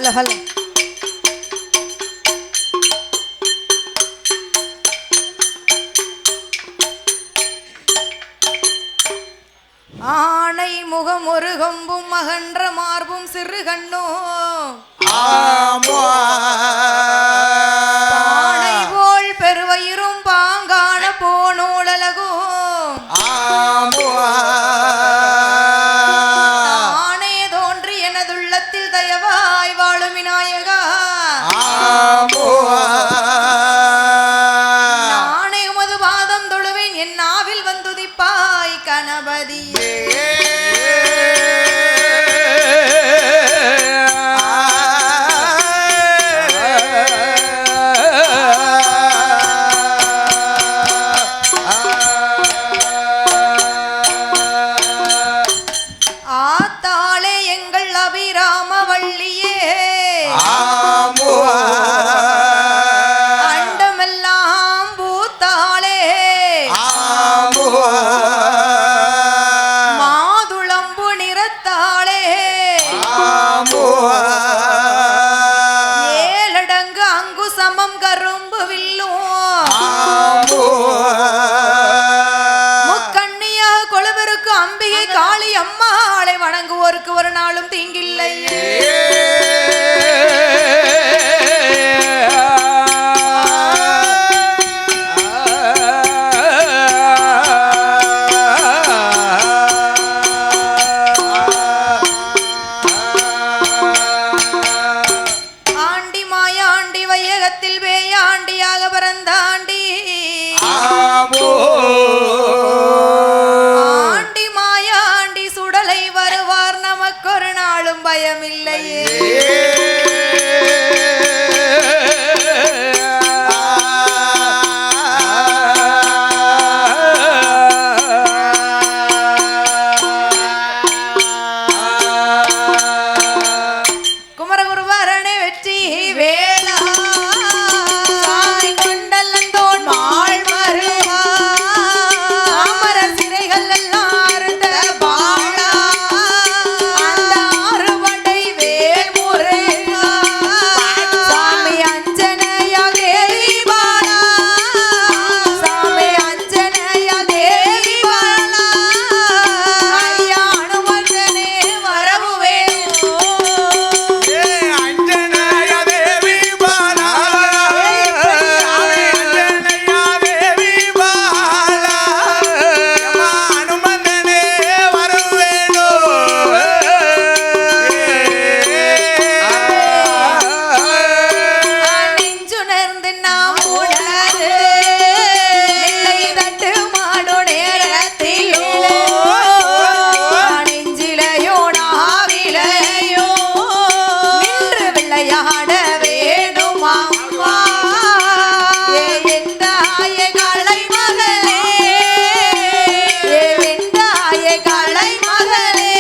Hello hello. ஆனை முகம் ஒரு கொம்பும் மகன்ற மார்பும் சிறு கண்ணும் பானை போல் பெருவயிரும் பாங்கான போனோழலகும் தானே தோன்றி எனதுள்ளத்தில் தயவாய் வாழும் விநாயகா நானே உமது பாதம் தொழுவேன் என் நாவில் வந்துதிப்பாய் கணபதியே. ஆத்தாளே எங்கள் அபிராம வள்ளியே அண்டமெல்லாம் பூத்தாளே மாதுளம்பு நிறத்தாளே ஏழடங்கு அங்குசமம் கரும்பு வில்லும் முக்கண்ணியாக கொழுவருக்கு அம்பிகை காளி அம்மாளை வணங்குவோருக்கு ஒரு நாளும் தீங்கில்லையே. ஆண்டி மாயாண்டி வையகத்தில் வேயாண்டியாக பிறந்தாண்டி ஆண்டி மாயாண்டி சுடலை வருவார் நமக்கொரு நாளும் பயமில்லையே. குமரகுருவரணே வெற்றி வேளா கொண்டல்லந்தோன் மாள் மருவா அமரர் சிறைகள் எல்லாம் அறுந்த பாழா அந்த அறுவடை வேல் முருகா சாமி அஞ்சனையா தேவி பாலா சாமி அஞ்சனையா தேவி பாலா ஐயா அனுமந்தனே வரவு வேணும். நெஞ்சுணர்ந்து நாம் உணரு நெல்லை தட்டு மாடு நேரத்திலோ நெஞ்சிலையோ நாவிலையோ நின்று விளையாட வேணுமா எந்தாய களை மகளே வெந்தாய களை மகளே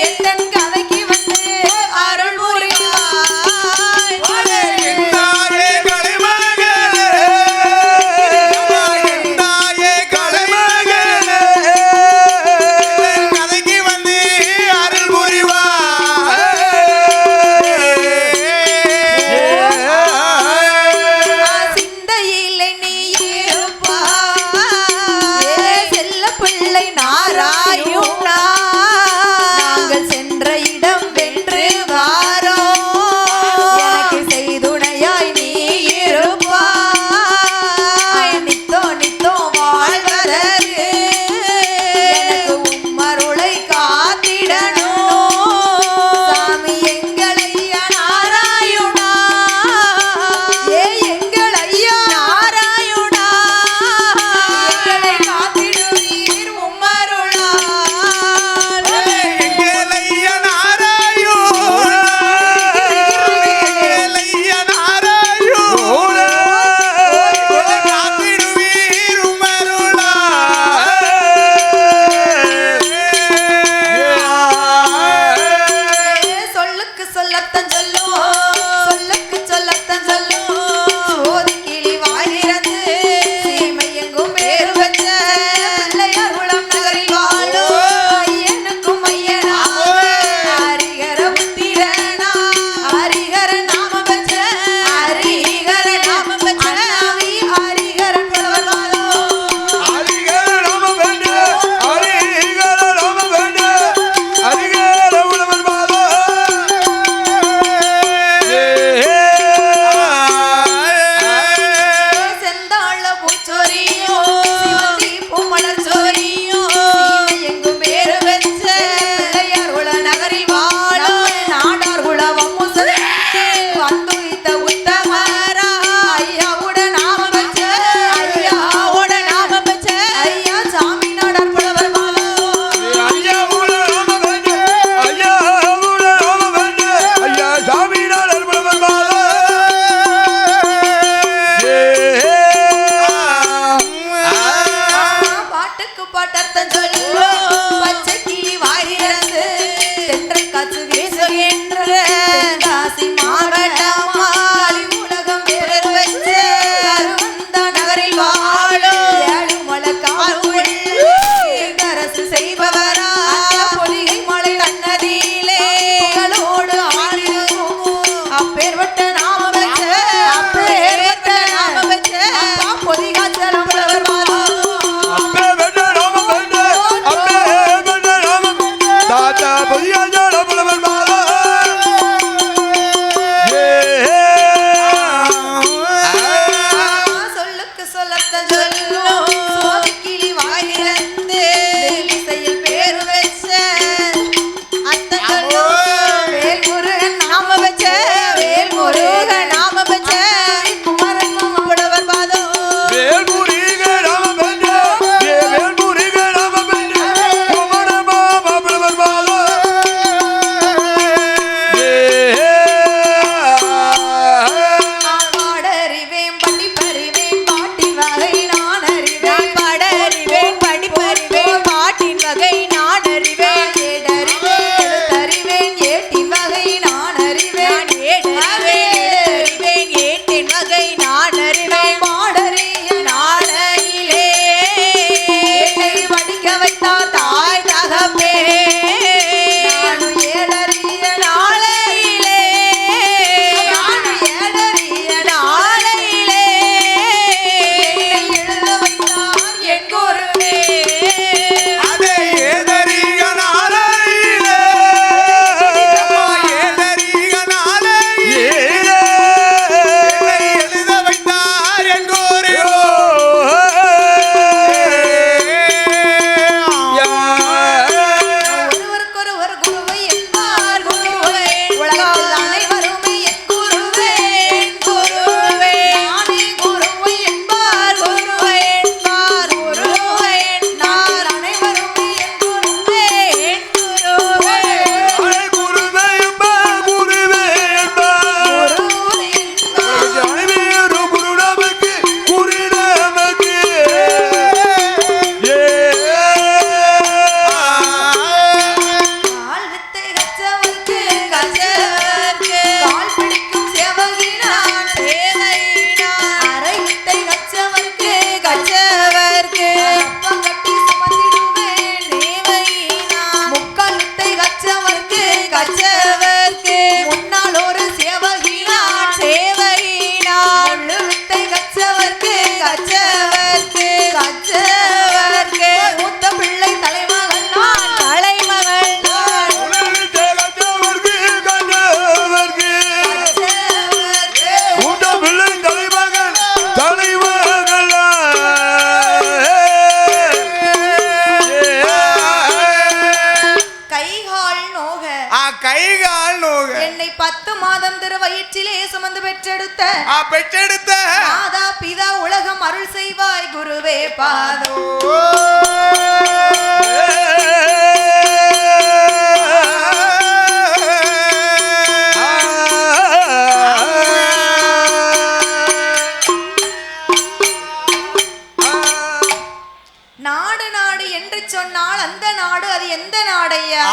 எந்தன் கதைக்கு வந்து அருள் புரிவாய். சிந்தையிலே நீ இருப்பாய் செல்ல பிள்ளை நாராயுணா நாங்கள் சென்ற இடம் வென்று வாரோம் எனக்கு செய்துணையாய் நீ இருப்பாய் நித்தோ நித்தோ வாழ்வதற்கு எனக்கு உம்மருளை காத்திடணும் சாமி எங்களையா நாராயுணா எங்கள் ஐயா நாராயுணா எங்களை காத்திடுவீர் உம்மருளால். எங்களையா நாராயணா கை கால் நோக என்னை 10 மாதம் திரு வயிற்றிலே சுமந்து பெற்றெடுத்த மாதா பிதா உலகம் அருள் செய்வாய் குருவே பாதோ. நாடு நாடு என்று சொன்னால் அந்த நாடு அது எந்த நாடையா?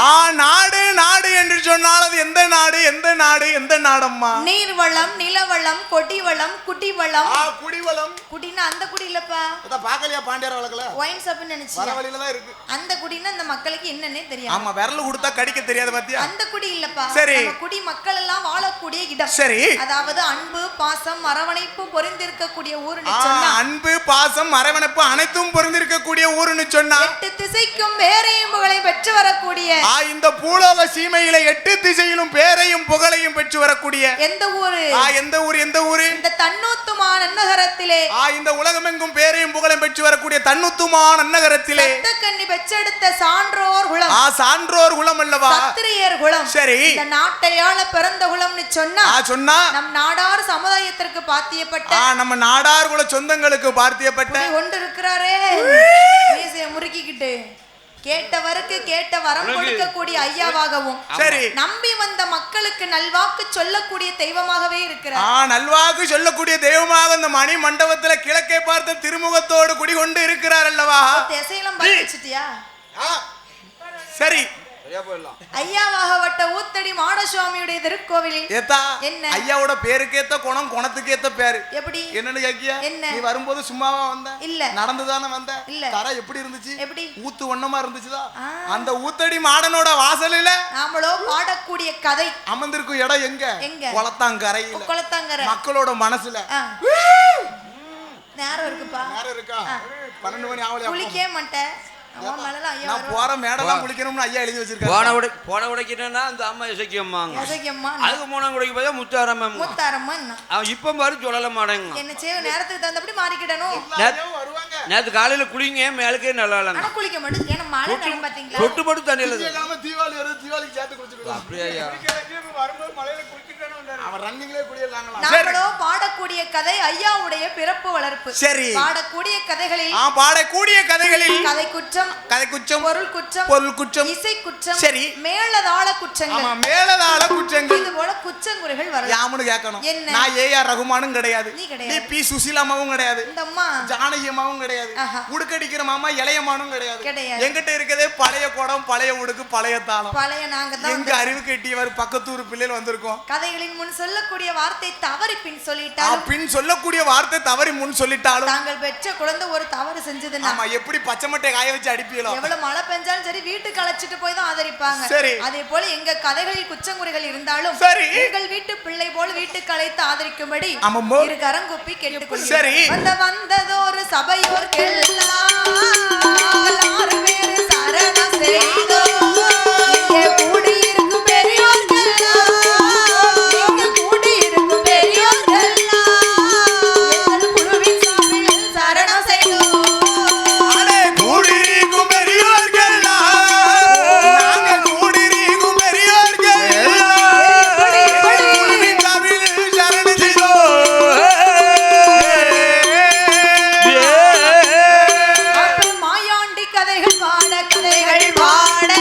நாடு நாடு என்று சொன்னால் அது எந்த நாடு எந்த நாடு எந்த நாடம்மா? நீர்வளம் நிலவளம் கொடிவளம் குடிவளம். குடிவளம் குடினா அந்த குடி இல்லப்பா, அத பாக்கலையா பாண்டியார் வழக்குல ஒயின் ஷாப்னு நினைச்சியா? வர வழியில தான் இருக்கு. அந்த குடினா அந்த மக்களுக்கு என்னன்னே தெரியாது. ஆமா, விரல் கொடுத்தா கடிக்க தெரியாது பாத்தியா? அந்த குடி இல்லப்பா, சரி. நம்ம குடி மக்கள் எல்லாம் வாழக்கூடிய இடம். சரி, அதாவது அன்பு பாசம் அரவணைப்பு பொருந்திருக்கக்கூடிய ஊருன்னு சொன்னா, அன்பு பாசம் அரவணைப்பு அனைத்தும் பொருந்திருக்கக்கூடிய ஊருன்னு சொன்னா 8 திசைக்கும் பேரையும் புகழையும் பெற்று வரக்கூடிய இந்த பூலோக சீமையில 8 திசையிலும் பேரையும் புகழையும் பெற்று வரக்கூடிய எந்த ஊரு? எந்த ஊர் எந்த ஊரு? இந்த தன்னூத்துமான நன்னகரத்திலே, இந்த உலகமெங்கும் பேரையும் புகழையும் பெற்று வரக்கூடிய தன்னூத்துமான நன்னகரத்திலே சத்தக்கன்னி பெற்றெடுத்த சான்றோர் குலம். சான்றோர் குலம் அல்லவா? சத்திரியர் குலம். சரி, இந்த நாட்டையாள பிறந்த குலம்னு சொன்னா நம் நாடார் சமுதாயத்திற்கு பாத்தியப்பட்ட நம்ம நாடார் குல சொந்தங்களுக்கு பார்த்தியப்பட்ட கொண்டு இருக்கிறாரே மீசைய முறுக்கிக்கிட்டு கேட்டவருக்கு கேட்ட வரம் கொடுக்கக்கூடிய ஐயாவாகவும், சரி, நம்பி வந்த மக்களுக்கு நல்வாக்கு சொல்லக்கூடிய தெய்வமாகவே இருக்கிறார். நல்வாக்கு சொல்லக்கூடிய தெய்வமாக இந்த மணி மண்டபத்துல கிழக்கே பார்த்த திருமுகத்தோடு குடிகொண்டு இருக்கிறார் அல்லவா? திசையெல்லாம் பார்த்துச்சிட்டியா? சரி, ஐயாவாகப்பட்ட ஊத்தடி மாடசுவாமியுடைய திருக்கோவிலில் என்ன ஐயாவோட பேருக்கேத்த குணம் குணத்துக்கேத்த பேரு எப்படி என்னன்னு கேக்கியா? என்ன நீ வரும்போது சும்மாவா வந்த? இல்ல, நடந்துதானே வந்த? இல்ல. தர எப்படி இருந்துச்சு? எப்படி ஊத்து வண்ணமா இருந்துச்சுதா? அந்த ஊத்தடி மாடனோட வாசலில நாமளோ பாடக்கூடிய கதை அமர்ந்திருக்கும் இடம் எங்க? எங்க? குளத்தாங்கரையில. குளத்தாங்கரை மக்களோட மனசுல நேரம் இருக்குப்பா. நேரம் இருக்கா? 12 மணி ஆவல குளிக்கவே மாட்டேன். நான் போற மேடெல்லாம் குளிக்கணும்னு ஐயா எழுதி வச்சிருக்காரு. போன உடைக்கிட்டா அந்த அம்மா இசைக்கம்மாங்க. அதுக்கு போன உடைக்கு பார்த்தா முத்தாரம்மா அவன் இப்ப மாதிரி சொல்லல மாட்டேங்க. என்ன செய்ய நேரத்துக்கு தகுந்தபடி மாறிக்கிடணும். நேத்து காலையில குளிங்க மேலுக்கே நல்லா இல்லைங்க. ஆனா குளிக்க மாட்டேன். ஏன்னா மழை நேரம் பாத்தீங்களா? தொட்டு போட்டு தண்ணியில தீபாவளி வருது, தீபாவளிக்கு சேர்த்து குளிச்சுக்கலாம். அப்படியே வரும்போது மலையில குளிச்சுட்டானே அவன் ரன்னிங்லயே குளியலாங்களா? நாமளோ பாடக்கூடிய கதை ஐயாவுடைய பிறப்பு வளர்ப்பு. சரி, பாடக்கூடிய கதைகளில் பாடக்கூடிய கதைகளில் கதை குற்றம், கதை குற்றம், பொருள் குற்றம், இசை குற்றம், சரி, மேலதாள குற்றங்கள். ஆமா, மேலதாள குற்றங்கள். இது போல குற்றங்குறைகள் வரலாம். யாமுன்னு கேட்கணும். என்ன? நான் ஏஆர் ரகுமானும் கிடையாது, நீ பி சுசீலாமாவும் கிடையாது, இந்த அம்மா ஜானகி அம்மாவும் கிடையாது, உடுக்கடிக்கிற மாமா இளையமானும் கிடையாது. என்கிட்ட இருக்கதே பழைய குடம், பழைய உடுக்கு, பழைய தாளம், பழைய. நாங்க தான் எங்க அறிவு கட்டியவர் பக்கத்தூர் பிள்ளைகள் வந்திருக்கோம். கதைகளின் முன் சொல்லக்கூடிய வார்த்தை தவறி பின் சொல்லிட்டாலும், பின் சொல்லக்கூடிய வார்த்தை தவறி முன் சொல்லிட்டாலும், தாங்கள் பெற்ற குழந்தை ஒரு தவறு செஞ்சதுன்னா எப்படி பச்சை மட்டை காய வச்சு அடிப்பீங்களோ, எவ்வளவு மழை பெஞ்சாலும் சரி வீட்டுக்கு அழைச்சிட்டு போய் தான் ஆதரிப்பாங்க. சரி, அதே போல எங்க கதைகளில் குற்றங்குறைகள் இருந்தாலும் சரி, எங்கள் வீட்டு பிள்ளை போல வீட்டுக்கு அழைத்து ஆதரிக்கும்படி இரு கரங்குப்பி கேட்டுக்கொள்கிறேன். சரி, வந்ததொரு சபையோர்க்கெல்லாம் 6 பேர் சரணம் செய்தோ. இங்கே கூடியிருக்கும் பெரியோர்கள்லாம், இங்கே கூடியிருக்கும் பெரியோர்கள்லாம் எங்கள் குழுவின் சாமியில் சரணம் செய்தோ. கதைகள் பாட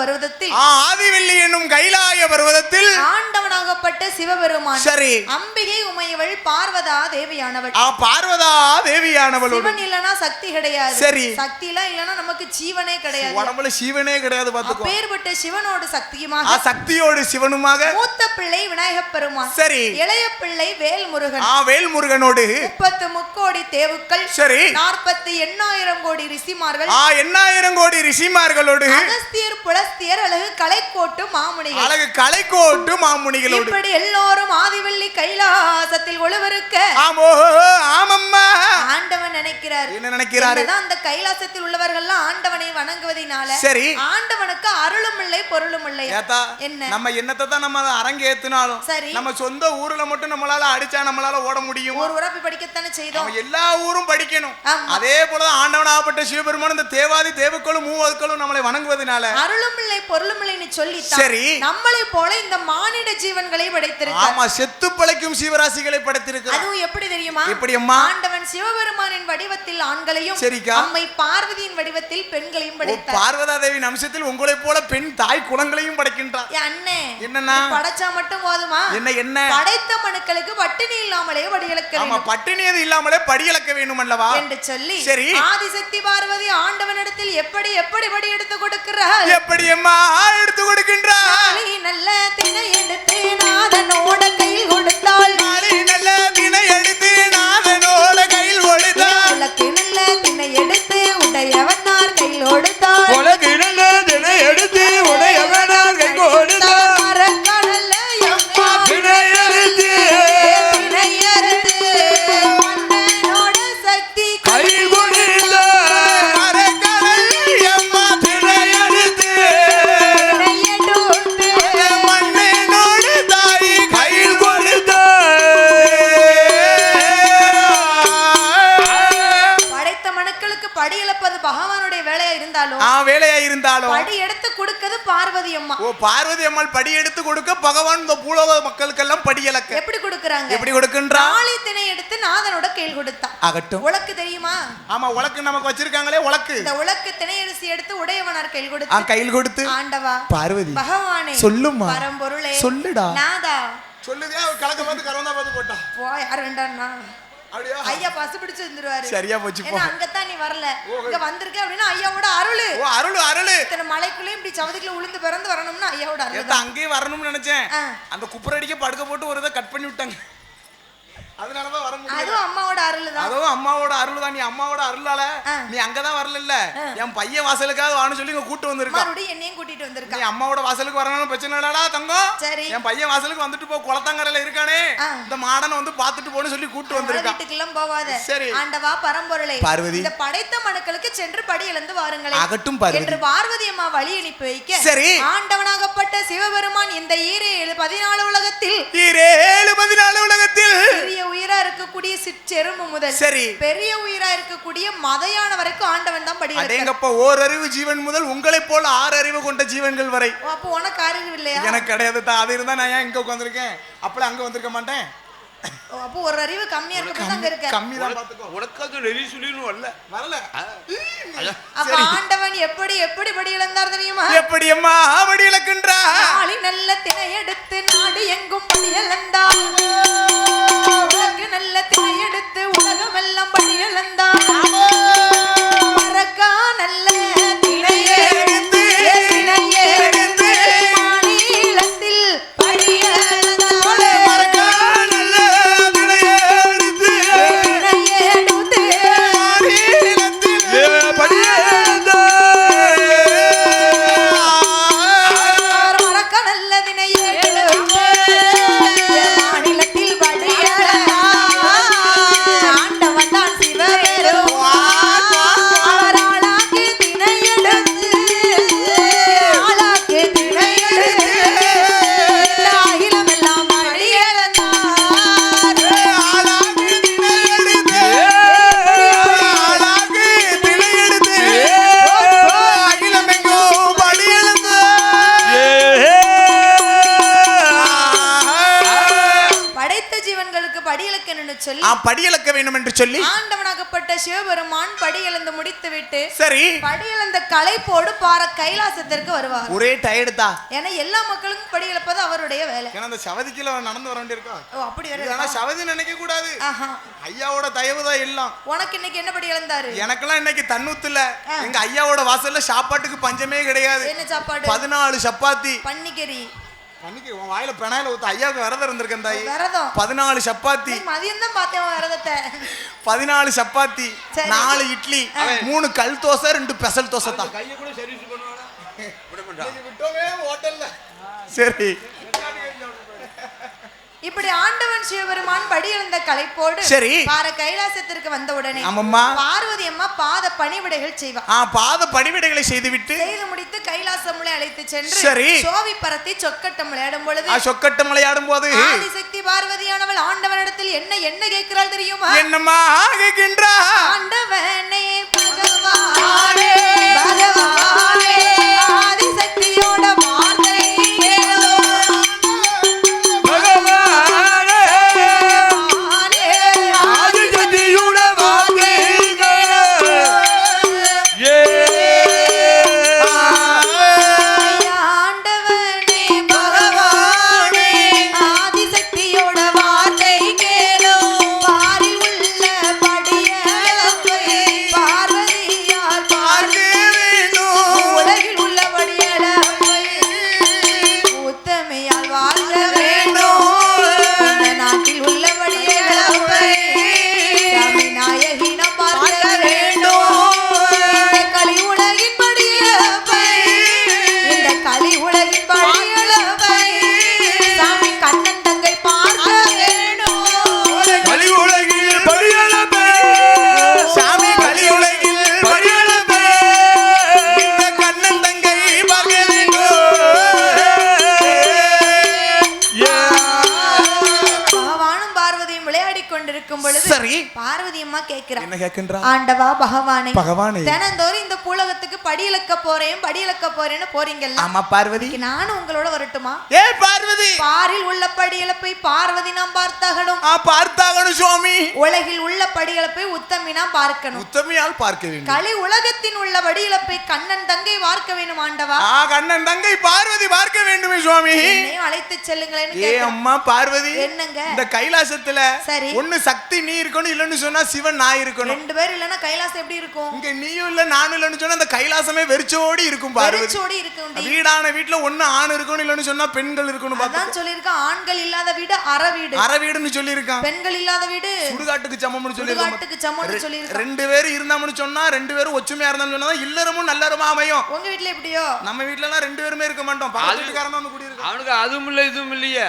பர்வதத்தில் ஆதிவெள்ளி என்னும் கைலாய பர்வதத்தில் ஆண்டவனாகப்பட்ட சிவபெருமான் சரி அம்பிகை உமையவள் பார்வதா தேவியானவள் பார்வதா தேவியானவள் சிவன் இல்லனா சக்தி கிடையாது சரி சக்தி இல்லனா நமக்கு ஜீவனே கிடையாது உடம்புல ஜீவனே கிடையாது பாத்துக்கோ அப்பேர்பட்ட சிவனோடு சக்தியுமாக சக்தியோடு சிவனுமாக மூத்த பிள்ளை விநாயகப் பெருமான் சரி இளைய பிள்ளை வேல்முருகன் வேல்முருகனோடு 30 முக்கோடி தேவுக்கள் சரி 48,000 கோடி ரிஷிமார்கள் 8,000 கோடி ரிஷிமார்களோடு அகஸ்தியர் புலஸ்தியர் அழகு கலைக்கோட்டு மாமுனிகள் அழகு கலைக்கோட்டு மாமுனிகளோடு இப்படி எல்லோரும் ஆதிவெள்ளி கைலாசத்தில் ஒளிவருக்க ஆமோ ஆமம்மா ஆண்டவன் நினைக்கிறார் என்ன நினைக்கிறாரு அந்த கைலாசத்தில் உள்ளவர்கள்லாம் ஆண்டவனை வணங்குவதினால சரி ஆண்டவனுக்கு அருளும் இல்லை பொருளும் இல்லை என்ன நம்ம என்னத்தை தான் நம்ம அரங்க ஏத்துனாலும் நம்ம சொந்த ஊர்ல மட்டும் நம்மளால அடிச்சா நம்மளால ஓட முடியும் ஒரு ஊரா போய் படிக்கத்தானே செய்தோம் எல்லா ஊரும் படிக்கணும் அதே போல ஆண்டவனாகப்பட்ட சிவபெருமான் இந்த தேவாதி தேவக்களும் மூவர்களும் நம்மளை வணங்குவதனால அருளும் இல்லை பொருளும் இல்லைன்னு சொல்லி சரி நம்மளை போல இந்த மானிட ஜீவன்களை படைத்திருக்கார் ஆமா செத்து பிழைக்கும் ஜீவராசிகளை படைத்திருக்கார் அதுவும் எப்படி தெரியுமா எப்படி அம்மா ஆண்டவன் சிவபெருமானின் வடிவத்தில் ஆண்களையும் சரிக்கா அம்மை பார்வதியின் வடிவத்தில் பெண்களையும் படைத்தார் பார்வதா தேவி அம்சத்தில் உங்களை போல பெண் தாய் குலங்களையும் படைக்கின்றார் அண்ணே என்னன்னா படைச்சா மட்டும் போதுமா என்ன படைத்த மனுக்களுக்கு பட்டினி இல்லாமலே படியளக்க ஆமா பட்டினி இல்லாமலே படியளக்க வேண்டும் அல்லவா என்று சொல்லி சரி ஆதிசக்தி பார்வதி ஆண்டவனிடத்தில் எப்படி எப்படி படி எடுத்து கொடுக்கிறார் எப்படி அம்மா எடுத்து கொடுக்கின்றார் நல்ல திணை எடுத்து நாதனோட கையில் கொடுத்தாள் நல்ல திணை எடுத்து நாதனோட கையில் கொடுத்தாள் உலக்கு நல்ல திணை எடுத்து உடையவனார் கையில் கொடுத்தாள் உலக்கு நல்ல திணை எடுத்து உடையவனார் கையில் கொடுத்தாள் மரக்கடல்ல எம்மா திணை எடுத்து மன்னனோட சக்தி கையில் கொடுத்தாள் மரக்கடல் எம்மா திணை எடுத்து மன்னனோட தாய் கையில் படைத்த மனுக்களுக்கு படி இழப்பது பகவானுடைய வேலையா இருந்தாலும் படி எடுத்து கொடுக்கிறது பார்வதி அம்மா பார்வதி அம்மாள் படி எடுத்து கொடுக்க பகவான் இந்த பூலோக மக்களுக்கெல்லாம் படி இழக்க எப்படி கொடுக்கறாங்க எப்படி கொடுக்கின்றார் ஆளி திணை எடுத்து நாதனோட கையில் கொடுத்தான் ஆகட்டும் உலக்கு தெரியுமா ஆமா உலக்கு நமக்கு வச்சிருக்காங்களே உலக்கு இந்த உலக்கு திணை அரிசி எடுத்து உடையவனார் கையில் கொடுத்து கையில் கொடுத்து ஆண்டவா பார்வதி பகவானே சொல்லுமா பரம்பொருளே சொல்லுடா நாதா சொல்லுதே கலக்க பார்த்து கரவந்தா பார்த்து போட்டா யார் வேண்டாம்னா அப்படியே ஐயா பசு பிடிச்சு வந்துருவாரு சரியா போச்சு போ அங்கதான் நீ வரல இங்க வந்திருக்க அப்படினா ஐயாவோட அருள் அருள் இத்தனை மலைக்குள்ளே இப்படி சவதுக்குள்ள உளுந்து பிறந்து வரணும்னா ஐயாவோட அருள் அங்கேயே வரணும்னு நினைச்சேன் அந்த குப்புரடிக்க படுக்க போட்டு ஒரு இதை கட் பண்ணி விட்டாங்க அதனாலதான் வர முடியல அதுவும் அம்மாவோட அருள் தான் அதுவும் அம்மாவோட அருள் தான் நீ அம்மாவோட அருளால நீ அங்கதான் வரல இல்ல என் பையன் வாசலுக்காக வான்னு சொல்லி இங்க கூட்டு வந்திருக்கா மறுபடியும் என்னையும் கூட்டிட்டு வந்திருக்கா நீ அம்மாவோட வாசலுக்கு வரணும் பிரச்சனை இல்லடா தங்கம் சரி என் பையன் வாசலுக்கு வந்துட்டு போ குளத்தங்கரையில இருக்கானே இந்த மாடனை வந்து பாத்துட்டு போன்னு சொல்லி கூட்டு வந்திருக்கா வீட்டுக்கு எல்லாம் போகாத சரி ஆண்டவா பரம்பொருளே பார்வதி இந்த படைத்த மனுக்களுக்கு சென்று படி இழந்து வாருங்களே ஆகட்டும் பார்வதி என்று பார்வதி அம்மா வழி அனுப்பி வைக்க சரி ஆண்டவனாகப்பட்ட சிவபெருமான் இந்த 14 உலகத்தில் 14 உலகத்தில் பெரிய உயிரா இருக்கக்கூடிய சிற்றெரும்பு முதல் சரி பெரிய உயிரா இருக்கக்கூடிய மதையான வரைக்கும் ஆண்டவன் தான் படி அடேங்கப்பா ஓரறிவு ஜீவன் முதல் உங்களை போல 6 அறிவு கொண்ட ஜீவன்கள் வரை அப்போ உனக்கு அறிவு இல்லையா எனக்கு கிடையாது அது இருந்தா நான் ஏன் இங்க உட்கார்ந்திருக்கேன் அப்பள அங்க வந்திருக்க மாட்டேன் அப்போ ஒரு அறிவு கம்மியா இருக்க அங்க இருக்க கம்மி தான் பாத்துக்கோ உனக்கு நெறி சொல்லின்னு வரல அப்ப ஆண்டவன் எப்படி எப்படி படி இழந்தார் தெரியுமா எப்படி அம்மா படி இழக்கின்றார் நாளை நல்ல திணை எடுத்து நாடு எங்கும் படி இழந்தார் உலகு நல்ல திணை எடுத்து உலகம் எல்லாம் படி இழந்தார் மரக்கா நல்ல திணை எடுத்து மாநிலத்தில் படி இழந்தார் மரக்கா நல்ல திணை எடுத்து மாநிலத்தில் படி மரக்கா நல்ல திணை எடுத்து மாநிலத்தில் படி ஆண்டவன் தான் சிவபெருமான் ஆளாக்கு திணை எடுத்து ஆளாக்கு திணை எடுத்து அகிலமெல்லாம் படி இழந்தார் ஆளாக்கு திணை எடுத்து ஆளாக்கு திணை எடுத்து அகிலமெங்கோ படி இழந்து படைத்த ஜீவன்களுக்கு படி இழக்கணும்னு சொல்லி படி இழக்க வேண்டும் என்று சொல்லி ஆண்டவனாகப்பட்ட அப்படிப்பட்ட சிவபெருமான் படி இழந்து முடித்து விட்டு சரி படி இழந்த களைப்போடு பார கைலாசத்திற்கு வருவார். ஒரே டயர்டு தான். ஏன்னா எல்லா மக்களுக்கும் படி இழப்பது அவருடைய வேலை. ஏன்னா அந்த சவதிக்குள்ள நடந்து வர வேண்டியிருக்கா. ஓ அப்படி வேற. ஆனா சவதி நினைக்க கூடாது. ஆஹா. ஐயாவோட தயவு தான் எல்லாம். உனக்கு இன்னைக்கு என்ன படி இழந்தாரு? எனக்கெல்லாம் இன்னைக்கு தன்னுத்துல எங்க ஐயாவோட வாசல்ல சாப்பாட்டுக்கு பஞ்சமே கிடையாது. என்ன சாப்பாடு? 14 சப்பாத்தி பன்னிக்கறி. பன்னிக்கறி உன் வாயில பெனாயில ஊத்த. ஐயாவுக்கு விரதம் இருந்திருக்கேன் தாயி. விரதம் 14 சப்பாத்தி. மதியம் தான் பார்த்தேன் விரதத்தை. 14 சப்பாத்தி 4 இட்லி 3 கல் தோசை 2 பெசல் தோசை தான். கையை கூட சர்வீஸ் பண்ணுவாடா. விட மாட்டான். விட்டோமே ஹோட்டல்ல. சரி இப்படி ஆண்டவன் சிவபெருமான் படி இழந்த களைப்போடு சரி பார கைலாசத்திற்கு வந்த உடனே ஆமாம்மா பார்வதி அம்மா பாத பணிவிடைகள் செய்வா. பாத பணிவிடைகளை செய்துவிட்டு செய்து முடித்து கைலாசமுலை அழைத்து சென்று சரி சோவி பரத்தி சொக்கட்டம் விளையாடும் பொழுது சொக்கட்டம் விளையாடும் போது ஆதிசக்தி பார்வதியானவள் ஆண்டவனிடத்தில் என்ன கேட்கிறாள் தெரியுமா? என்னம்மா கேட்கின்றா? ஆண்டவனே பகவானே பகவானே ஆதிசக்தியோட வார்த்தை கேளோ பார்வதி அம்மா கேக்குறா. என்ன கேக்குறா? ஆண்டவா பகவானே பகவானே தினந்தோறும் இந்த பூலகத்துக்கு படி இழக்க போறேன்னு போறீங்கல்ல. ஆமா பார்வதி. நானும் உங்களோட வரட்டுமா? ஏ பார்வதி பாரில் உள்ள படி இழப்பை பார்வதி நாம் பார்த்தாகணும். பார்த்தாகணும் சுவாமி. உலகில் உள்ள படி இழப்பை உத்தமி நாம் பார்க்கணும். உத்தமியால் பார்க்க வேண்டும். கலி உலகத்தின் உள்ள படி இழப்பை கண்ணன் தங்கை பார்க்க வேண்டும் ஆண்டவா. கண்ணன் தங்கை பார்வதி பார்க்க வேண்டுமே சுவாமி. என்னையும் அழைத்து செல்லுங்களேன்னு கேக்குறா. ஏ அம்மா பார்வதி என்னங்க இந்த கைலாசத்துல சரி ஒன்னு சக்தி நீ இருக்கணும், இல்லன்னு சொன்னா சிவன் நான் இருக்கணும். ரெண்டு பேர் இல்லனா கைலாசம் எப்படி இருக்கும்? இங்க நீயும் இல்ல நானும் இல்லன்னு சொன்னா அந்த கைலாசமே வெறிச்சோடி இருக்கும் பார்வதி. வெறிச்சோடி இருக்கும். வீடான வீட்ல ஒன்னு ஆண் இருக்கணும், இல்லன்னு சொன்னா பெண்கள் இருக்கணும். அதான் சொல்லிருக்கான். ஆண்கள் இல்லாத வீடு அற வீடு. அற வீடுன்னு சொல்லிருக்கான். பெண்கள் இல்லாத வீடு சுடுகாட்டுக்கு சமம்னு சொல்லிருக்கான். சுடுகாட்டுக்கு சமம்னு சொல்லிருக்கான். ரெண்டு பேர் இருந்தாமனு சொன்னா ரெண்டு பேரும் ஒற்றுமையா இருந்தான்னு சொன்னா இல்லறமும் நல்லறமா அமையும். உங்க வீட்ல எப்படியோ? நம்ம வீட்ல எல்லாம் ரெண்டு பேருமே இருக்க மாட்டோம். பக்கத்துக்காரன் வந்து குடி இருக்கு. அவனுக்கு அதுவும் இல்ல இதுவும் இல்லையே.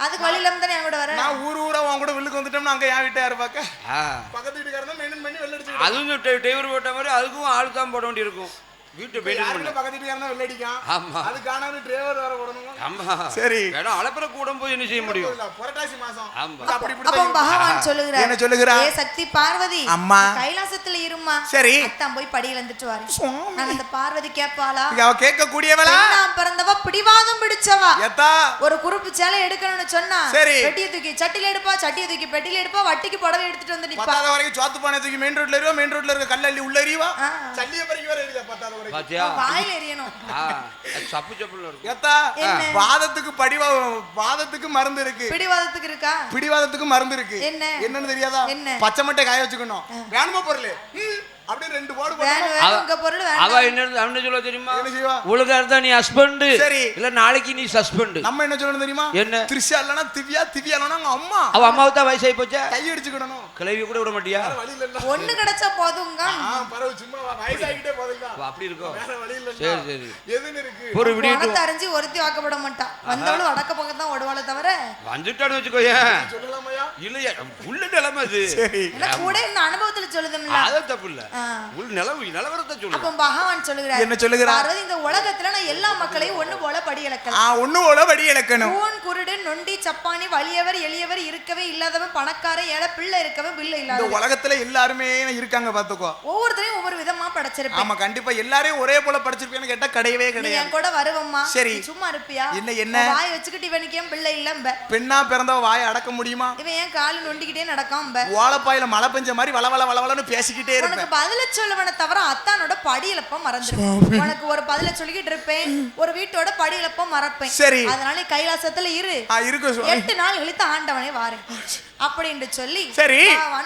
அதுக்கு வழியில இருந்து தான் கூட வர. நான் ஊரா உன் கூட வில்லுக்கு வந்துட்டோம்னா அங்க யா வீட்டை யாரு பாக்க? பக்கத்து வீட்டுக்காரன் மெயின் பண்ணி வெள்ள அடிச்சு. அதுவும் டிரைவர் போட்ட மாதிரி அதுக்கும் ஆள் தான் போட வேண்டி இருக்கும். வீட்டு பெயிண்ட் பக்கத்து வீட்டுக்காரன் வெள்ள அடிக்கான். ஆமா. அதுக்கான டிரைவர் வேற போடணும். ஆமா. சரி. ஏடா அளப்பற கூட போய் என்ன செய்ய முடியும்? புரட்டாசி மாசம். ஆமா. அப்ப பகவான் சொல்லுகிறார். என்ன சொல்லுகிறா? ஏ சக்தி பார்வதி அம்மா கைலாசத்துல இருமா. சரி. அத்தான் போய் படி இழந்துட்டு வாரு. நான் அந்த பார்வதி கேட்பாளா? அவ கேட்க கூடியவளா? நான் பிறந்தவ பிடிவாதம் பிடிச்சவா. ஏத்தா ஒரு குறுப்பு சேலை எடுக்கணும்னு சொன்னா சரி பெட்டியை தூக்கி சட்டில எடுப்பா, சட்டியை தூக்கி பெட்டில எடுப்பா, வட்டிக்கு புடவை எடுத்துட்டு வந்து நிப்பா. பத்தாத வரைக்கும் சோத்து பானை தூக்கி மெயின் ரோட்ல ஏறிவா, மெயின் ரோட்ல இருக்க கல்லள்ளி உள்ள ஏறிவா, சல்லிய பறிக்க வர ஏறியா பத்தாத வரைக்கும். பாத்தியா? வாயில எரியணும். சப்பு சப்புல இருக்கு. ஏத்தா வாதத்துக்கு வாதத்துக்கு மருந்து இருக்கு. பிடிவாதத்துக்கு இருக்கா? பிடிவாதத்துக்கு மருந்து இருக்கு. என்னன்னு தெரியாதா? பச்சை மட்டை காய வச்சுக்கணும். வேணுமா பொருள் அப்படியே ரெண்டு போடு போட்டு அவ என்ன சொல்ல தெரியுமா? ஒழுங்கா இருந்தா நீ ஹஸ்பண்ட், இல்ல நாளைக்கு நீ சஸ்பெண்ட். நம்ம என்ன சொல்லணும் தெரியுமா? என்ன திரிஷா இல்லனா திவ்யா, திவ்யா இல்லனா அம்மா. அவ அம்மாவுக்கு தான் வயசாயி போச்சே. கை அடிச்சுக்கணும். கிளவி கூட விட மாட்டியா? ஒண்ணு கிடைச்சா போதுங்க. பரவு சும்மா வயசாயிட்டே போதுங்க. அப்படி இருக்கும். வேற வழி இல்ல. சரி சரி. எதுன்னு இருக்கு? ஒரு வீடியோ தெரிஞ்சு ஒருத்தி வாக்கப்பட மாட்டா. வந்தவள அடக்க பக்கம் தான் ஓடுவாளே தவிர வந்துட்டான்னு வெச்சுக்கோயே. சொல்லலாமயா? இல்லையா உள்ள நிலைமை அது. சரி. இல்ல கூட இந்த அனுபவத்துல சொல்லுதும்ல. அது தப்பு இல்ல. உள்ள நிலவரத்தை சொல்லுங்க. அப்ப பகவான் சொல்லுகிறார். என்ன சொல்லுகிறார்? பார்வதி இந்த உலகத்துல நான் எல்லா மக்களையும் ஒண்ணு போல படி இழக்கலாம். ஒண்ணு போல படி இழக்கணும். ஊன் குருடு நொண்டி சப்பானி வலியவர் எளியவர் இருக்கவே இல்லாதவன் பணக்காரன் ஏழை பிள்ளை இருக்கவே பிள்ளை இல்லாத. இந்த உலகத்துல எல்லாருமே இருக்காங்க பாத்துக்கோ. ஒவ்வொருத்தரையும் ஒவ்வொரு விதமா படைச்சிருப்பேன். ஆமா கண்டிப்பா எல்லாரையும் ஒரே போல படைச்சிருப்பேன்னு கேட்டா கிடையவே கிடையாது. என் கூட வருவம்மா. சரி சும்மா இருப்பியா? என்ன வாய் வச்சுக்கிட்டு இவனுக்கு ஏன் பிள்ளை இல்லம்ப? பெண்ணா பிறந்தவ வாயை அடக்க முடியுமா? இவன் ஏன் காலு நொண்டிக்கிட்டே நடக்காம ஓலப்பாயில மழை பெஞ்ச மாதிரி வளவளன்னு பேசிக்கிட்டே இருப்பேன். உனக்கு பதில சொல்லவன தவிர அத்தானோட படியிலப்ப மறந்துடும். உனக்கு ஒரு பதில சொல்லிக்கிட்டு இருப்பேன், ஒரு வீட்டோட படியிலப்ப மறப்பேன். சரி, அதனால கைலாசத்துல இரு, 8 நாள் கழித்து ஆண்டவனே வாரேன் அப்படின்னு சொல்லி சரி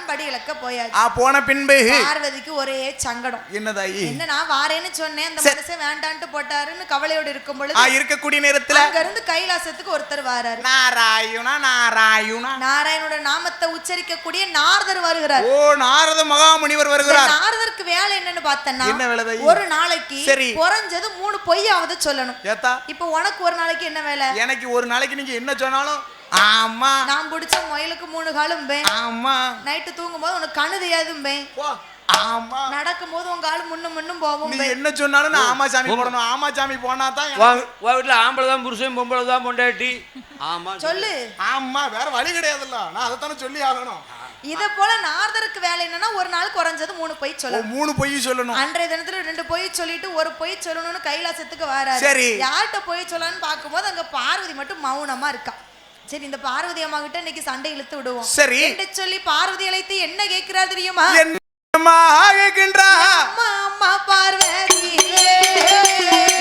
படி இலக்க போயாச்சு. போன பின்பு பார்வதிக்கு ஒரே சங்கடம். என்னதாயி? என்ன நான் வாரேன்னு சொன்னேன், அந்த மனுஷன் வேண்டான்ட்டு போட்டாருன்னு கவலையோடு இருக்கும் பொழுது இருக்கக்கூடிய நேரத்துல அங்க இருந்து கைலாசத்துக்கு ஒருத்தர் வராரு. நாராயணா நாராயணா நாராயணோட நாமத்தை உச்சரிக்க கூடிய நாரதர் வருகிறார். ஓ, நாரத மகாமுனிவர் வருகிறார். நாரதருக்கு வேலை என்னன்னு பார்த்தேன்னா, என்ன வேலை? ஒரு நாளைக்கு குறைஞ்சது 3 பொய்யாவது சொல்லணும். ஏத்தா இப்போ உனக்கு ஒரு நாளைக்கு என்ன வேலை? எனக்கு ஒரு நாளைக்கு நீங்க என்ன சொன்னாலும் ஆமா, நான் பிடிச்ச முயலுக்கு 3 காலும் பே. ஆமா, நைட்டு தூங்கும் போது உனக்கு கண்ணு தெரியாதும் பே. ஆமா, நடக்கும் போது உங்க கால் முன்னும் போகும். நீ என்ன சொன்னாலும் நான் ஆமா சாமி போடணும். ஆமா சாமி போனா தான் வீட்டுல ஆம்பளை தான் புருஷன், பொம்பளை தான் பொண்டாட்டி. ஆமா சொல்லு. ஆமா, வேற வழி கிடையாதுல்ல, நான் அதைத்தானே சொல்லி ஆகணும். இத போல நாரதருக்கு வேலை என்னன்னா, ஒரு நாள் குறைஞ்சது 3 பொய் சொல்லணும். 3 பொய் சொல்லணும். அன்றைய தினத்துல 2 பொய் சொல்லிட்டு ஒரு பொய் சொல்லணும்னு கைலாசத்துக்கு வராரு. சரி, யார்கிட்ட பொய் சொல்லணும்னு பார்க்கும்போது அங்க பார்வதி மட்டும் மௌனமா இருக்கா. சரி, இந்த பார்வதி அம்மா கிட்ட இன்னைக்கு சண்டை இழுத்து விடுவோம். சரி என்று சொல்லி பார்வதி அழைத்து என்ன கேட்கிறார் தெரியுமா? என்னம்மா கேட்கின்றா? அம்மா பார்வதி,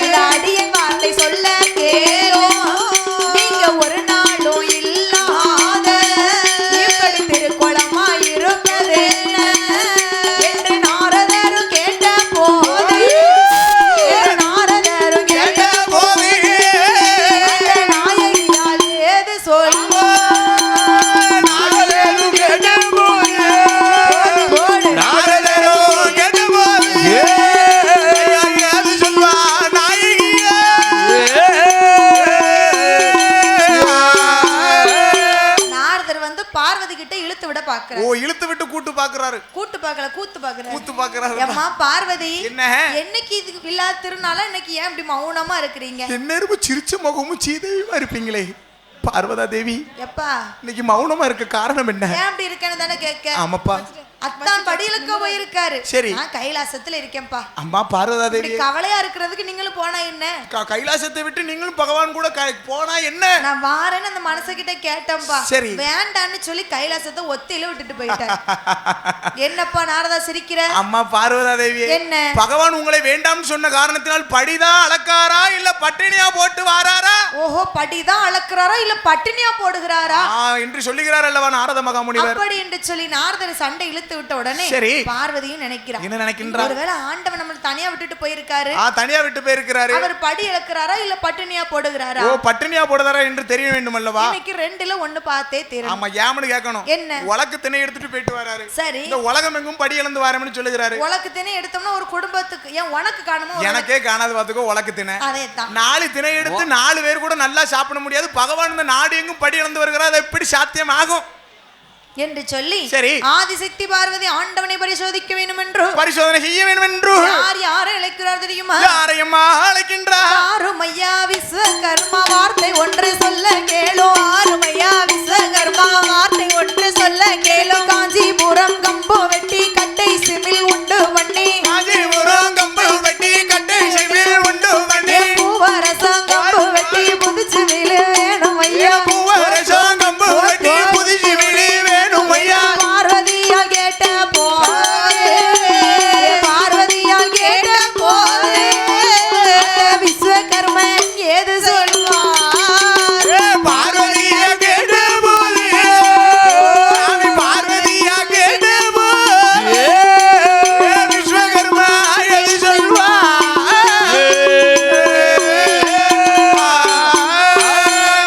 இந்த அடியன் வார்த்தை சொல்ல கேளோ, நீங்க ஒரு நாளும் இல்லாத இப்படி திருக்குளமா இருப்பது என்று நாரதரும் கேட்ட போது, நாரதரும் கேட்ட போது அந்த நாயகியால் ஏது சொல்வோ, நாரதரும் கேட்ட போது கூட்டு பாக்குறாரு. கூத்து பாக்குறாரு. அம்மா பார்வதி, என்னைக்கு இதுக்கு இல்லாத திருநாளா இன்னைக்கு ஏன் இப்படி மௌனமா இருக்கிறீங்க? என்ன சிரிச்ச முகமும் சீதையுமா இருப்பீங்களே பார்வதா தேவி. எப்பா இன்னைக்கு மௌனமா இருக்க காரணம் என்ன? ஏன் அப்படி இருக்கேன்னு தானே கேட்க. ஆமாப்பா, அத்தான் படியிலக்க போயிருக்காரு. சரி, நான் கைலாசத்துல இருக்கேன்பா. அம்மா பார்வதா தேவி, கவலையா இருக்கிறதுக்கு நீங்களும் போனா என்ன? கைலாசத்தை விட்டு நீங்களும் பகவான் கூட போனா என்ன? நான் வாரேன்னு அந்த மனசுகிட்ட கேட்டேன்பா. சரி, வேண்டான்னு சொல்லி கைலாசத்தை ஒத்தியில விட்டுட்டு போயிட்டார். என்னப்பா நாரதா சிரிக்கிற? அம்மா பார்வதா தேவி, என்ன பகவான் உங்களை வேண்டாம்னு சொன்ன காரணத்தினால் படிதான் அளக்காரா இல்ல பட்டினியா போட்டு வாராரா? ஓஹோ, படிதான் அளக்குறாரா இல்ல பட்டினியா போடுகிறாரா என்று சொல்லுகிறார் அல்லவா நாரத மகாமுனிவர். அப்படி என்று சொல்லி நாரதர் சண்டை இழுத்து விட்ட உடனே பார்வதியும் நினைக்கிறார், என்ன நினைக்கின்றார்? ஒருவேளை ஆண்டவன் நம்மள தனியா விட்டுட்டு போயிருக்காரு. தனியா விட்டு போயிருக்காரு. அவர் படி இழக்கிறாரா இல்ல பட்டினியா போடுகிறாரா? ஓ, பட்டினியா போடுறாரா என்று தெரிய வேண்டும் அல்லவா? இன்னைக்கு 2ல 1 பார்த்தே தெரியும். ஆமா, ஏமனு கேட்கணும். என்ன உலக்கு திணை எடுத்துட்டு போயிட்டு வராரு. சரி, இந்த உலகம் எங்கும் படி இழந்து வரேன்னு சொல்லுகிறாரு. உலக்கு திணை எடுத்தோம்னா ஒரு குடும்பத்துக்கு ஏன் உனக்கு காணுமோ? எனக்கே காணாது பாத்துக்கோ உலக்கு திணை. அதேதான், 4 திணை எடுத்து 4 பேர் கூட நல்லா சாப்பிட முடியாது. பகவான் இந்த நாடு எங்கும் படி இழந்து வருகிறார், அது எப்படி சாத்தியம் ஆகும் என்று சொல்லி ஆதிசக்தி பார்வதி ஆண்டவனை பரிசோதிக்க வேண்டும் என்று, பரிசோதனை செய்ய வேண்டும் என்று யாரை அழைக்கிறார் தெரியுமா? யாரையம்மா அழைக்கின்றார்? ஆறுமையா விஸ்வகர்மா வார்த்தை ஒன்று சொல்ல கேளோ, ஆறுமையா விஸ்வகர்மா வார்த்தை ஒன்று சொல்ல கேளோ. காஞ்சிபுரம் கம்பு வெட்டி கட்டை சிமில் உண்டு பண்ணி, காஞ்சிபுரம் கம்பு வெட்டி கட்டை சிமில் உண்டு பண்ணி, பூவரசம் கம்பு வெட்டி புதுச்சு விழு வேணும் ஐயா, பூவரசம் கம்பு வெட்டி புதுச்சு விழு வேணும் ஐயா. பார்வதியால் கேட்ட போது, பார்வதியால் கேட்ட போது விஸ்வகர்மன் ஏது சொல்வார்? பார்வதியா கேட்ட போது, பார்வதியா கேட்ட போது விஸ்வகர்மா ஏது சொல்வார்?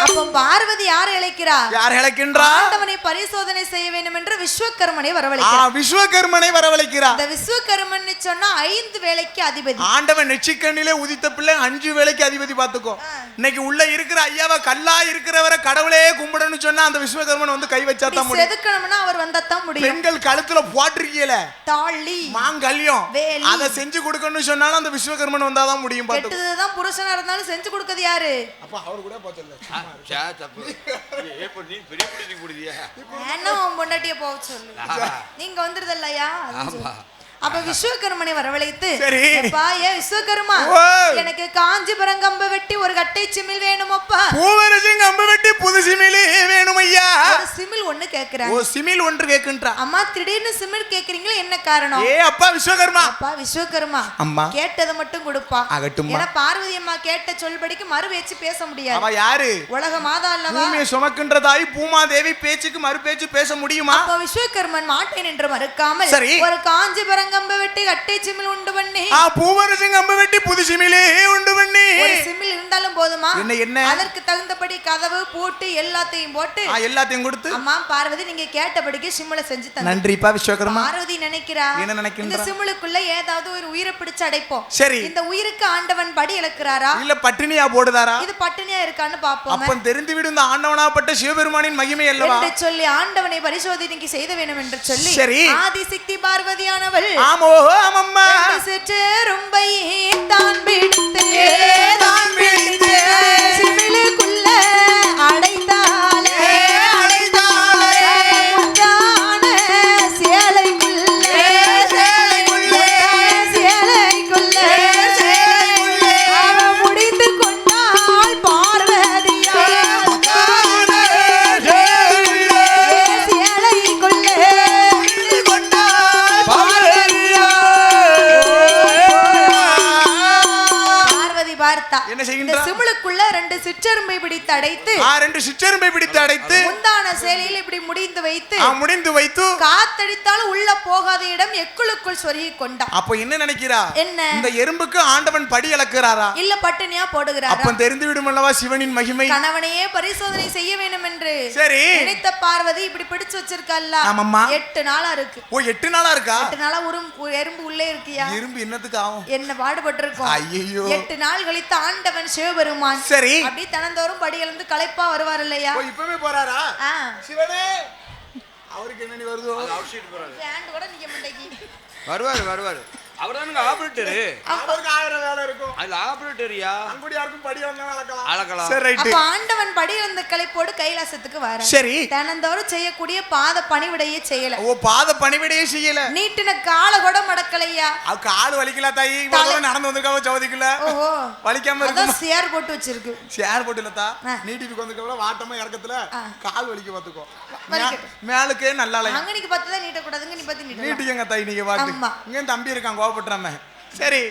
அப்ப பார்வதி யாரை அழைக்கிறார்? யார் அழைக்கின்றார்? ஆண்டவனை பரிசோதனை செய்ய வேண்டும் என்று விஸ்வகர்மனை வரவழைக்கிறார். விஸ்வகர்மனை வரவழைக்கிறார். இந்த விஸ்வகர்மன் சொன்னா 5 வேளைக்கு அதிபதி. ஆண்டவன் நெச்சிக்கண்ணிலே உதித்த பிள்ளை 5 வேளைக்கு அதிபதி. பாத்துக்கோ, இன்னைக்கு உள்ள இருக்கிற ஐயாவை கல்லா இருக்கிறவரை கடவுளே கும்பிடன்னு சொன்னா அந்த விஸ்வகர்மன் வந்து கை வச்சா தான் முடியும். செதுக்கணும்னா அவர் வந்தா தான் முடியும். பெண்கள் கழுத்துல போட்டிருக்கீல தாலி மாங்கல்யம், அதை செஞ்சு கொடுக்கணும்னு சொன்னாலும் அந்த விஸ்வகர்மன் வந்தாதான் முடியும். பாத்துக்கோ, கெட்டதுதான் புருஷனா இருந்தாலும் செஞ்சு கொடுக்கிறது யாரு? அப்ப அவர் கூட போச்சல்ல. நீ பெரிய புடி குடிதியா? என்ன பொண்டாட்டிய போக சொல்லு, நீங்க வந்துருதல்லையா? அப்ப விஸ்வகர்மனை வரவழைத்து சரி. அப்பா ஏ விஸ்வகர்மா ஓ. எனக்கு காஞ்சிபுரம் கம்பு வெட்டி ஒரு கட்டை சிமிழ் வேணுமப்பா. பூவரசி கம்பு வெட்டி புது சிமிழ் வேணும் ஐயா. ஒரு சிமிழ் ஒண்ணு கேக்குறாங்க. ஓ சிமிழ் ஒன்று கேக்குன்றா. அம்மா திடீர்னு சிமிழ் கேக்குறீங்களா என்ன காரணம்? ஏ அப்பா விஸ்வகர்மா. அப்பா விஸ்வகர்மா அம்மா கேட்டதை மட்டும் கொடுப்பா. ஆகட்டும்மா. ஏன்னா பார்வதி அம்மா கேட்ட சொல்படிக்கு மறு பேச்சு பேச முடியாது. அவ யாரு? உலக மாதா அல்லவா? பூமியை சுமக்கின்ற தாய் பூமாதேவி பேச்சுக்கு மறு பேச்சு பேச முடியுமா? அப்ப விஸ்வகர்மன் மாட்டேன் என்று மறுக்காமல் சரி. ஒரு காஞ்சிபுரம் கம்பு வெட்டி கட்டை சிமிழ் உண்டு பண்ணி பூவரசி கம்பு வெட்டி புது சிமிழே உண்டு பண்ணி. ஒரு சிமிழ் இருந்தாலும் போதுமா? என்ன அதற்கு தகுந்தபடி கதவு பூட்டு எல்லாத்தையும் போட்டு எல்லாத்தையும் கொடுத்து அம்மா பார்வதி நீங்க கேட்டபடிக்கு சிமிழை செஞ்சு தந்தேன். நன்றிப்பா விஸ்வகர்மா. பார்வதி நினைக்கிறா என்ன நினைக்கின்றா? இந்த சிமிழுக்குள்ள ஏதாவது ஒரு உயிரை பிடிச்சு அடைப்போம். சரி. இந்த உயிருக்கு ஆண்டவன் படி இழக்கிறாரா இல்ல பட்டினியா போடுதாரா? இது பட்டினியா இருக்கான்னு பாப்போம். அப்பன் தெரிந்து விடும் இந்த ஆண்டவனாப்பட்ட சிவபெருமானின் மகிமை அல்லவா என்று சொல்லி ஆண்டவனை பரிசோதனைக்கு செய்த வேண்டும் என்று சொல்லி சரி. ஆதிசக்தி பார்வதியானவள் ஆமோ ஆமம்மா சற்று ரொம்ப தான் பிடித்து தான் பிடித்து சிமிழுக்குள்ள அடைத்தாளே முத்தான சேலைக்குள்ளே அவ முடிந்து கொண்டாள் பார்வதியா சேலைக்குள்ளே பார்வதி பார்த்தா என்ன இந்த செய்கின்றா? சிமிழுக்குள்ள ரெண்டு சிற்றெரும்பை பிடித்து அடைத்து ரெண்டு சிற்றெரும்பை பிடித்து அடைத்து முந்தான சேலையில் இப்படி முடிந்து வைத்து முடிந்து வைத்து காத்தடித்தாலும் உள்ள போகாத இடம் எக்குளுக்குள் சொருகி கொண்டான். அப்ப என்ன நினைக்கிறா? என்ன இந்த எறும்புக்கு ஆண்டவன் படி அளக்கிறாரா? இல்ல பட்டினியா போடுகிறாரா? அப்ப தெரிந்து விடும் அல்லவா சிவனின் மகிமை. கணவனையே பரிசோதனை செய்ய வேண்டும் என்று சரி. நினைத்த பார்வதி இப்படி பிடிச்சு வச்சிருக்கல்ல. ஆமாம்மா. 8 நாளா இருக்கு. ஓ 8 நாளா இருக்கா? 8 நாளா ஒரு எறும்பு உள்ளே இருக்கியா? எறும்பு என்னத்துக்கு ஆகும்? என்ன பாடுபட்டு இருக்கும். ஐயோ 8 நாள் கழித்து ஆண்டவன் சிவபெருமான் சரி. அப்படி தனந்தோறும் படியிலிருந்து களைப்பா வருவார் இல்லையா? ஓ இப்பவே போறாரா? சிவனே அவருக்கு என்ன வருதோ? ஃபேன் கூட நிக்க மாட்டேங்கி. வருவாரு அவர்தானுங்க ஆபரேட்டர். அவருக்கு 1000 வேலை இருக்கும். அதுல ஆபரேட்டரியா அங்குடி யாருக்கும் படி வந்தா அளக்கலாம். சரி ரைட். அப்ப ஆண்டவன் படியிலிருந்து களைப்போடு கைலாசத்துக்கு வர. சரி. தனந்தோறும் செய்யக்கூடிய பாத பணிவிடையே செய்யல. ஓ பாத பணிவிடையே செய்யல. நீட்டின கால கூட மடக்கலையா? அவ கால் வலிக்கல தாயி. இவ்வளவு நடந்து வந்திருக்காவ சவதிக்குல. ஓஹோ வலிக்காம அதான் இருக்கு. சேர் போட்டு வச்சிருக்கு. சேர் போட்டு இல்லதா? நீட்டிக்கு வந்திருக்கவள வாட்டமா இறக்கத்துல கால் வலிக்க பாத்துக்கோ. மேலுக்கு நல்லா இல்ல. அங்கனிக்கு பத்தத நீட்ட கூடாதுங்க. நீ பத்தி நீட்ட. நீட்டிங்க தாயி நீங்க வாட்டு. இங்க தம்பி இருக்கான் கோவப்பட்டறாம. சரி.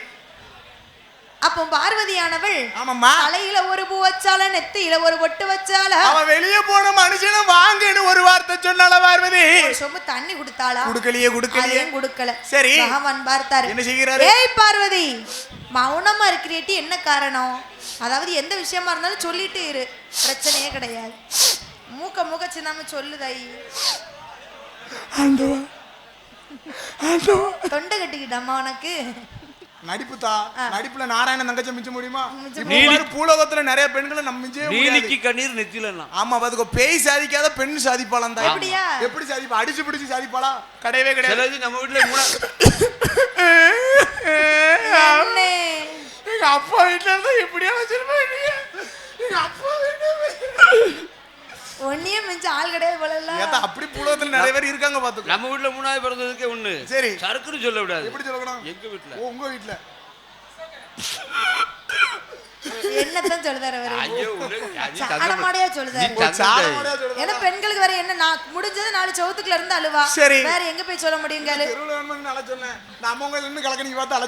அப்போ பார்வதியானவள் ஆமாம்மா தலையில ஒரு பூ வச்சால நெத்தியில ஒரு பொட்டு வச்சால அவ வெளிய போன மனுஷனை வாங்கன்னு ஒரு வார்த்தை சொன்னால பார்வதி. சொம்பு தண்ணி குடுத்தாளா? குடுக்கலையே குடுக்கல. சரி. பகவான் பார்த்தாரு. என்ன செய்கிறாரு? ஏய் பார்வதி மௌனமா இருக்கிறேட்டி என்ன காரணம்? அதாவது எந்த விஷயமா இருந்தாலும் சொல்லிட்டு இரு, பிரச்சனையே கிடையாது. மூக்க சின்னாம சொல்லுதாயி. தொண்டை கட்டிக்கிட்டாமா உனக்கு? நடிப்புதா நடிப்புல நாராயணன் தங்கச்சி மிஞ்ச முடியுமா? இப்ப பூலோகத்துல நிறைய பெண்களை நம்ம மிஞ்சவே முடியாது. நீலிக்கு கண்ணீர் நெத்திலன்னா. ஆமா பாத்துக்கோ. பேய் சாதிக்காத பெண் சாதிப்பாளாம் தான். அப்படியா? எப்படி சாதிப்பா? அடிச்சு பிடிச்சு சாதிப்பாளா? கிடையவே கிடையாது. நம்ம வீட்டுல எங்க அப்பா வீட்டுல இருந்தா எப்படியா வச்சிருப்பேன். எங்க அப்பா ஒன்னியே மிஞ்ச ஆள் கிடையாது போல. அப்படி பூலோகத்துல நிறைய பேர் இருக்காங்க பாத்துக்கோ. நம்ம வீட்டுல 3வது பிறந்ததுக்கே ஒண்ணு. சரி. சறுக்குன்னு சொல்ல விடாது. எப்படி சொல்லணும்? எங்க வீட்டுல. உங்க வீட்டுல என்னதான் சொல்லுதாரு அவரு? ஐயோ சாடமாடையா சொல்லுதாரு. ஏன்னா பெண்களுக்கு வேற என்ன முடிஞ்சது 4 சவுத்துக்குள்ள இருந்து அழுவா. வேற எங்க போய் சொல்ல முடியும்? கேளு.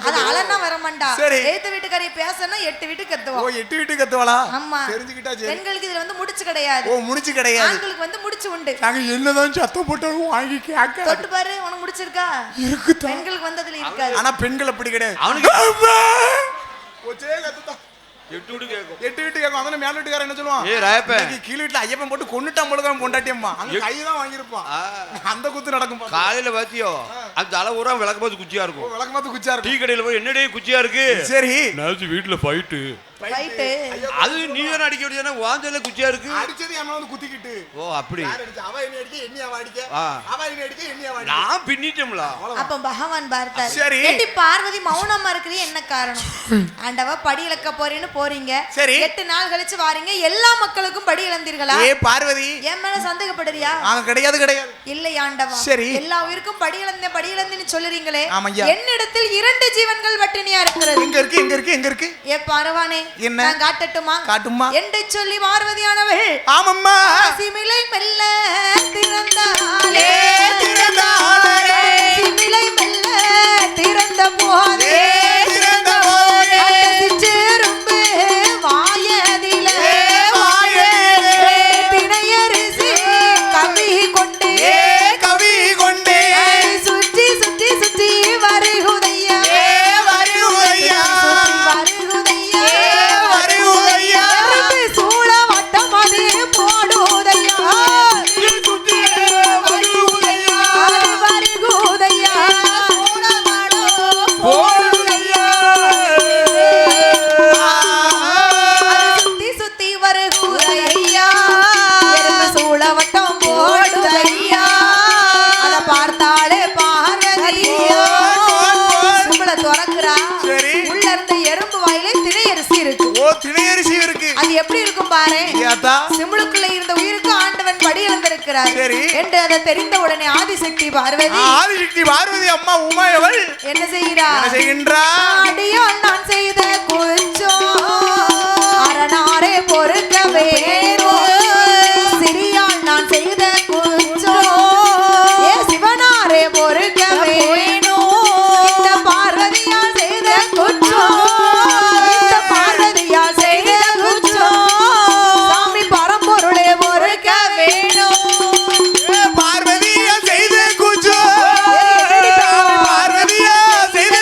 அது அலன்னா வர மாட்டா. ஏத்த வீட்டுக்காரி பேசனா 8 வீட்டுக்கு கத்துவா. 8 வீட்டுக்கு கத்துவாளா? ஆமா. தெரிஞ்சுக்கிட்டா சரி. பெண்களுக்கு இதுல வந்து முடிச்சு கிடையாது. முடிச்சு கிடையாது. ஆண்களுக்கு வந்து முடிச்சு உண்டு. நாங்க என்னதான் சத்தம் போட்டாலும் வாங்கி கேட்க. தொட்டு பாரு உனக்கு முடிச்சிருக்கா? இருக்கு. பெண்களுக்கு வந்து அதுல இருக்காது. ஆனா பெண்கள் அப்படி கிடையாது. அவனுக்கு ஒச்சே கத்துதா. 8 வீட்டு கேக்கும். 8 வீட்டு கேக்கும். அதனால மேல வீட்டுக்காரன் என்ன சொல்லுவான்? ஏய் ராயப்ப கீழ வீட்ல ஐயப்பன் போட்டு கொன்னுட்டான் போலதான் பொண்டாட்டியம்மா. அங்க கை தான் வாங்கி இருப்பான். அந்த குத்து நடக்கும். காலையில பாத்தியோ அந்த தலை ஊரா விளக்கமாத்து குச்சியா இருக்கும். விளக்கமாத்து குச்சியா இருக்கும். டீ கடையில போய் என்னடே குச்சியா இருக்கு. சரி. நாளைக்கு வீட்ல ஃபைட். அது நீ வேற அடிக்க வேண்டியதானே? வாஞ்சல குச்சியா இருக்கு. அடிச்சது என்ன வந்து குத்திக்கிட்டு. ஓ அப்படி. அவ என்ன அடிக்க என்னி அவ அடிக்க. அவ என்ன அடிக்க என்னி அவ அடிக்க. நான் பின்னிட்டேம்ல. அப்ப பகவான் பார்த்தார். சரி. ஏண்டி பார்வதி மௌனமா இருக்கறீ என்ன காரணம்? ஆண்டவா படி இழக்க போறேன்னு போறீங்க. 8 நாள் கழிச்சு வாரீங்க. எல்லா மக்களுக்கும் படி இழந்தீர்களா? பார்வதி என் மேல சந்தேகப்படுறியா? கிடையாது. இல்லை ஆண்டவா. எல்லா உயிருக்கும் படி இழந்தேன் படியிலன்னு சொல்லுறீங்களே, ஆமையா. என்னிடத்தில் 2 ஜீவன்கள் பட்டினியா இருக்கிறது. எங்க இருக்கு ஏ பார்வானே, என்ன? நான் காட்டட்டுமா? காட்டுமா என்று சொல்லி பார்வதியானவள் ஆமம்மா சிமிலை மெல்ல திறந்தாளே, திறந்தாளே. சிமிலை மெல்ல திறந்த போதே சிற்றெரும்பு வாயதிலே திணையரிசி கவி கொண்டே சுற்றி சுற்றி சுற்றி வருகுதையா சூழ வட்டம் அது போடுதையா வருகுதையா சுத்தி சுத்தி வருகுதையா சூழ வட்டம் போடுதையா அத பார்த்தாலே பார்வதியா சும்பள துறக்குறா. சரி. உள்ள இருந்த எறும்பு வாயில திணையரிசி இருக்கு. திணையரிசி இருக்கு. அது எப்படி இருக்கும் பாரு. ஏத்தா சிம்பளுக்குள்ள இருந்த உயிருக்கு ஆண்டவன் படி இழந்திருக்கிறார் சரி. என்று அதை தெரிந்த உடனே ஆதிசக்தி பார்வதி அம்மா உமாயவள் என்ன செய்கிறார்? என்ன செய்கின்றார்? அடியால் நான் செய்த குற்றம் அரணாரே பொறுக்க வேணும், சிறியால் நான் செய்த குற்றம் ஏ சிவனாரே பொறுக்க வேணும், இந்த பார்வதியால் செய்த குற்றம், இந்த பார்வதியால் செய்த குற்றம் சாமி பரம்பொருளே பொறுக்க வேணும். பார்வதியா செய்த கூச்சோ பார்வதியா செய்த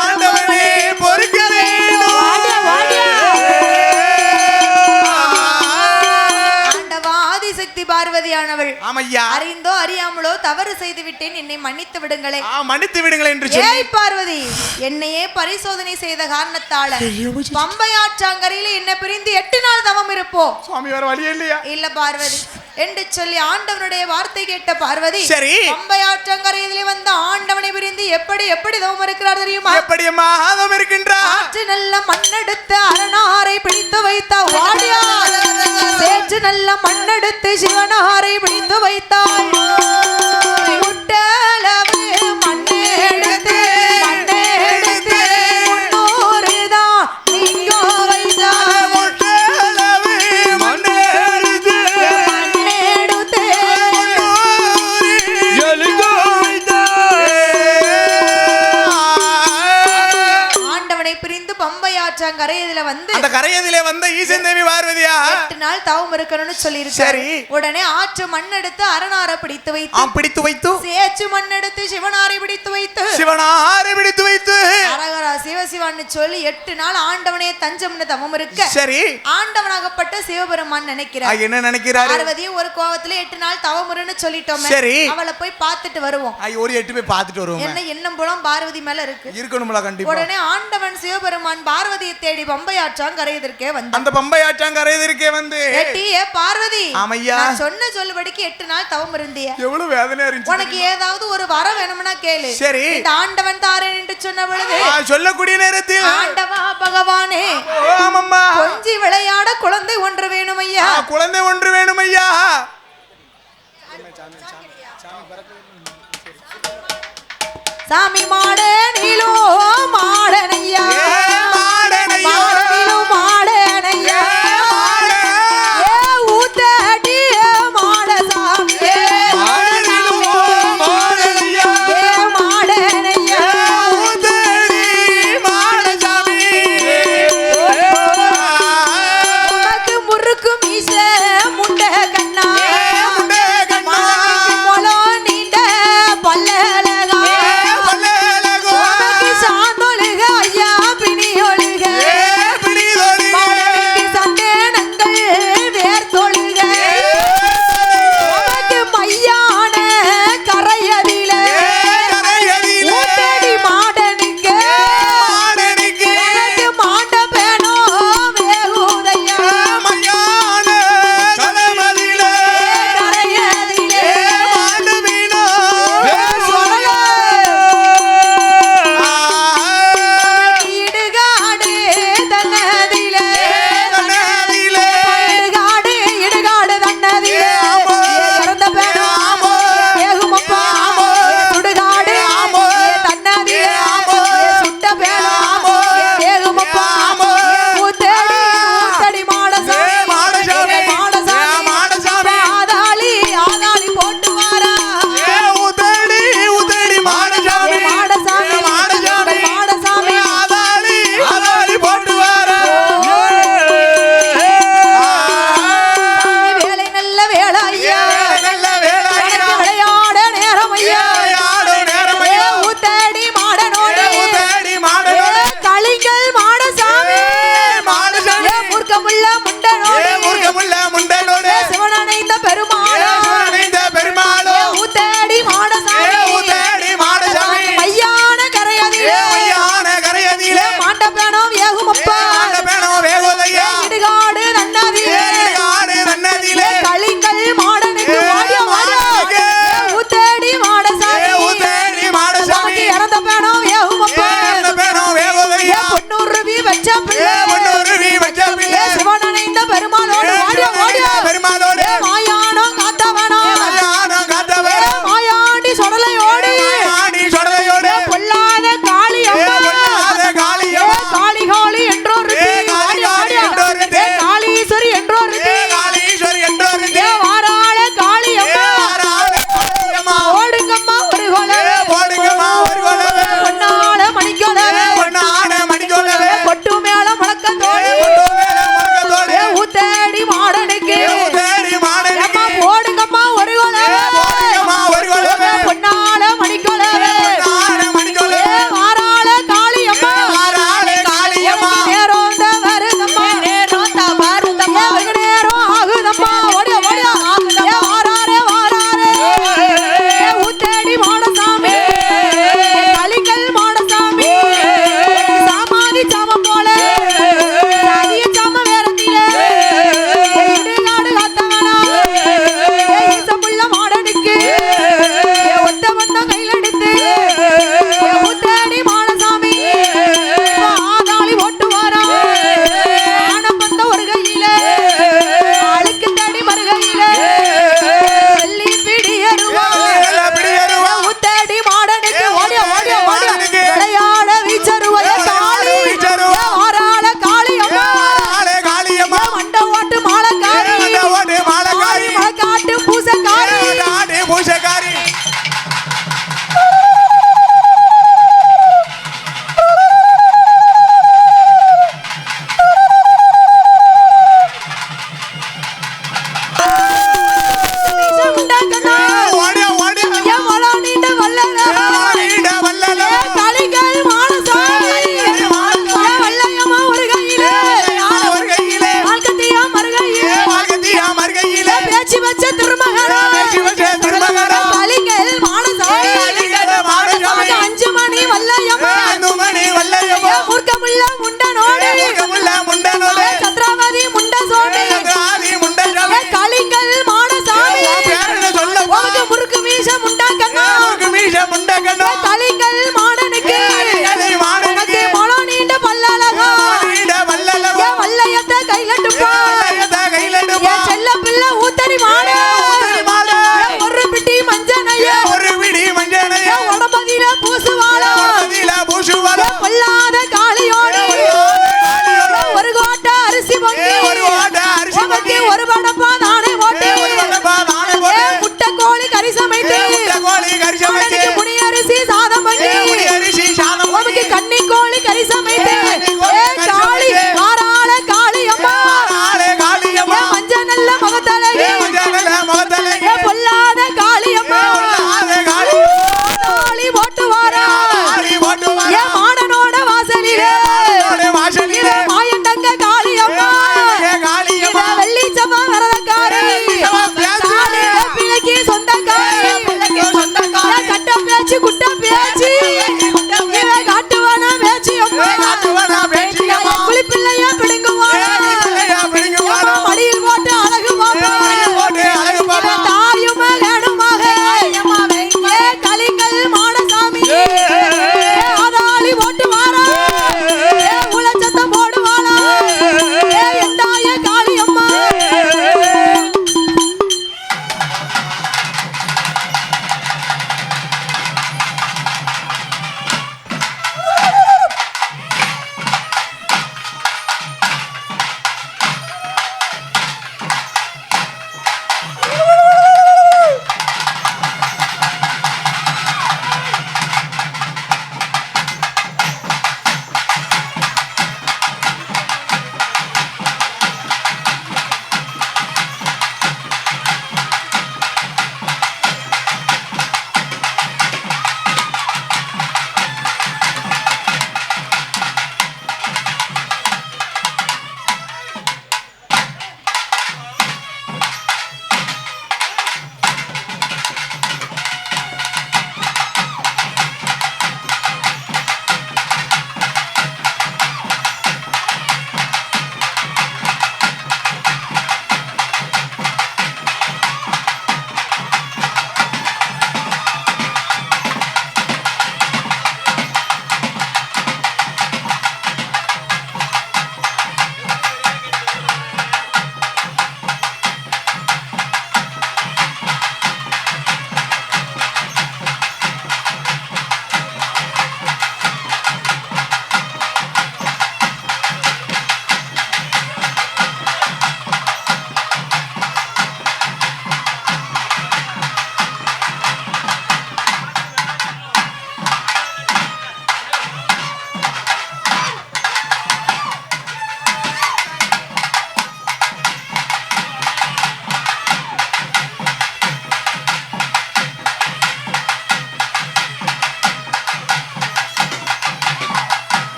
ஆண்டவனே பொறுக்க வேண்டும். ஆண்டவா ஆதிசக்தி பார்வதியானவள் ஆமையா அறிந்தோ அறியாமலோ தவறு செய்து விட்டேன், என்னை மன்னித்து விடுங்களே. மன்னித்து விடுங்கள் என்று சொல்லி ஏய் பார்வதி, என்னையே பரிசோதனை செய்த காரணத்தால பம்பையாற்றாங்கரையில என்ன பிரிந்து 8 நாள் தவம் இருப்போம். சுவாமி வேற வழி இல்லையா? இல்ல பார்வதி என்று சொல்லி ஆண்டவனுடைய வார்த்தை கேட்ட பார்வதி சரி. பம்பையாற்றங்கரையிலே வந்து ஆண்டவனை பிரிந்து எப்படி எப்படி தவம் இருக்கிறார் தெரியுமா? எப்படி மாதம் இருக்கின்றார்? ஆற்று நல்ல மண்ணெடுத்து அரணாரை பிடித்து வைத்தாள் வாடியா, சேற்று நல்ல மண்ணெடுத்து சிவனாரை பிடித்து வைத்தாள், முட்டளவு மண்ணெடுத்து முன்னோருதான் நீங்க வைத்தாள், முட்டளவு மண்ணெடுத்து மண்ணெடுத்து ஆண்டவனை பிரிந்து பம்பையாற்றங்கரையில வந்து அந்த கரையதிலே வந்த ஈசன் தேவி பார்வதியா 8 நாள் தவம் இருக்கணும்னு சொல்லியிருக்காரு. சரி. உடனே ஆற்று மண்ணெடுத்து அரணாரை பிடித்து வைத்து பிடித்து வைத்து சேற்று மண்ணெடுத்து சிவனாரை பிடித்து வைத்து சிவனாரை பிடித்து வைத்து அரகரா சிவசிவான்னு சொல்லி 8 நாள் ஆண்டவனே தஞ்சம்னு தவம் இருக்க சரி. ஆண்டவனாகப்பட்ட சிவபெருமான் நினைக்கிறார். என்ன நினைக்கிறாரு? பார்வதி ஒரு கோவத்துல 8 நாள் தவம் இருன்னு சொல்லிட்டோமே, சரி. அவளை போய் பார்த்துட்டு வருவோம். ஒரு 8 போய் பார்த்துட்டு வருவோம். என்ன எண்ணம் புலம் பார்வதி மேல இருக்கு இருக்கணும்ல கண்டிப்பா. உடனே ஆண்டவன் சிவபெருமான் பார்வதியை தேடி பம்பையாற்றாங்கரையதற்கே வந்து அந்த பம்பையாற்றாங்கரையதற்கே வந்து ஏ பார்வதி, ஆமையா நான் சொன்ன சொல்லுபடிக்கு 8 நாள் தவம் இருந்திய, எவ்வளவு வேதனையா இருந்துச்சு. உனக்கு ஏதாவது ஒரு வரம் வேணும்னா கேளு. சரி. இந்த ஆண்டவன் தாரேன் என்று சொன்ன பொழுது சொல்லக்கூடிய நேரத்தில் ஆண்டவா பகவானே ஆமம்மா கொஞ்சி விளையாட குழந்தை ஒன்று வேணும் ஐயா, குழந்தை ஒன்று வேணும் ஐயா. சாமி மாடே நீலோ மாடனையா மாடனையா மாடனையா ஊத்தடி மாட சாமி மாடனையா உனக்கு முறுக்கு மீச முண்டை கண்ணா மொளோ நீண்ட பல்லழகா சாந்தொழி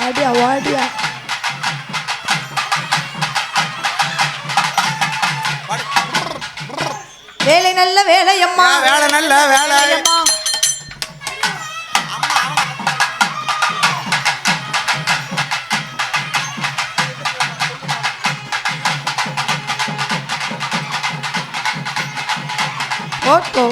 வாடியா வாடியா. வேலை நல்ல வேலையம்மா, வேலை நல்ல வேலை அம்மா. ஓட்டோ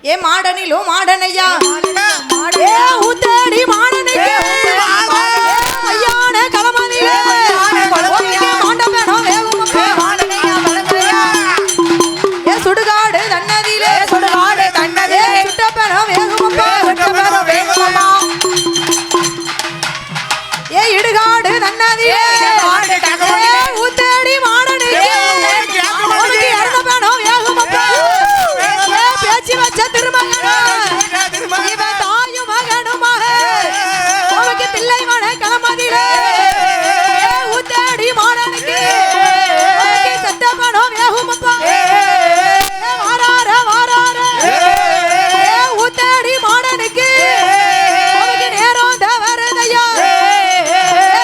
ஏ மாடனிலோ மாடனையா, ஏ ஊத்தடி மாடனையா, ஐயான கலமதியே மாண்டபனோ வேகுமப்பே மாடனையா மலங்கரையா, ஏ சுடுகாடு தன்னதிலே சுடுகாடு தன்னதிலே சுட்டபனோ வேகுமப்பே சுட்டபனோ வேகுமப்பா, ஏ இடுகாடு தன்னதிலே ஊத்தடி மாடனையா உனக்கு இறந்தபனோ வேகுமப்பே பேச்சு வச்ச திருமகனா இவன் தாயும் மகனுமாக உனக்கு தில்லை மன கலமதிலே ஊத்தடி மாடனுக்கு சத்த பணம் வேகுமப்பா வாரார வாரார ஊத்தடி மாடனுக்கு உனக்கு நேரம் தவறுதையா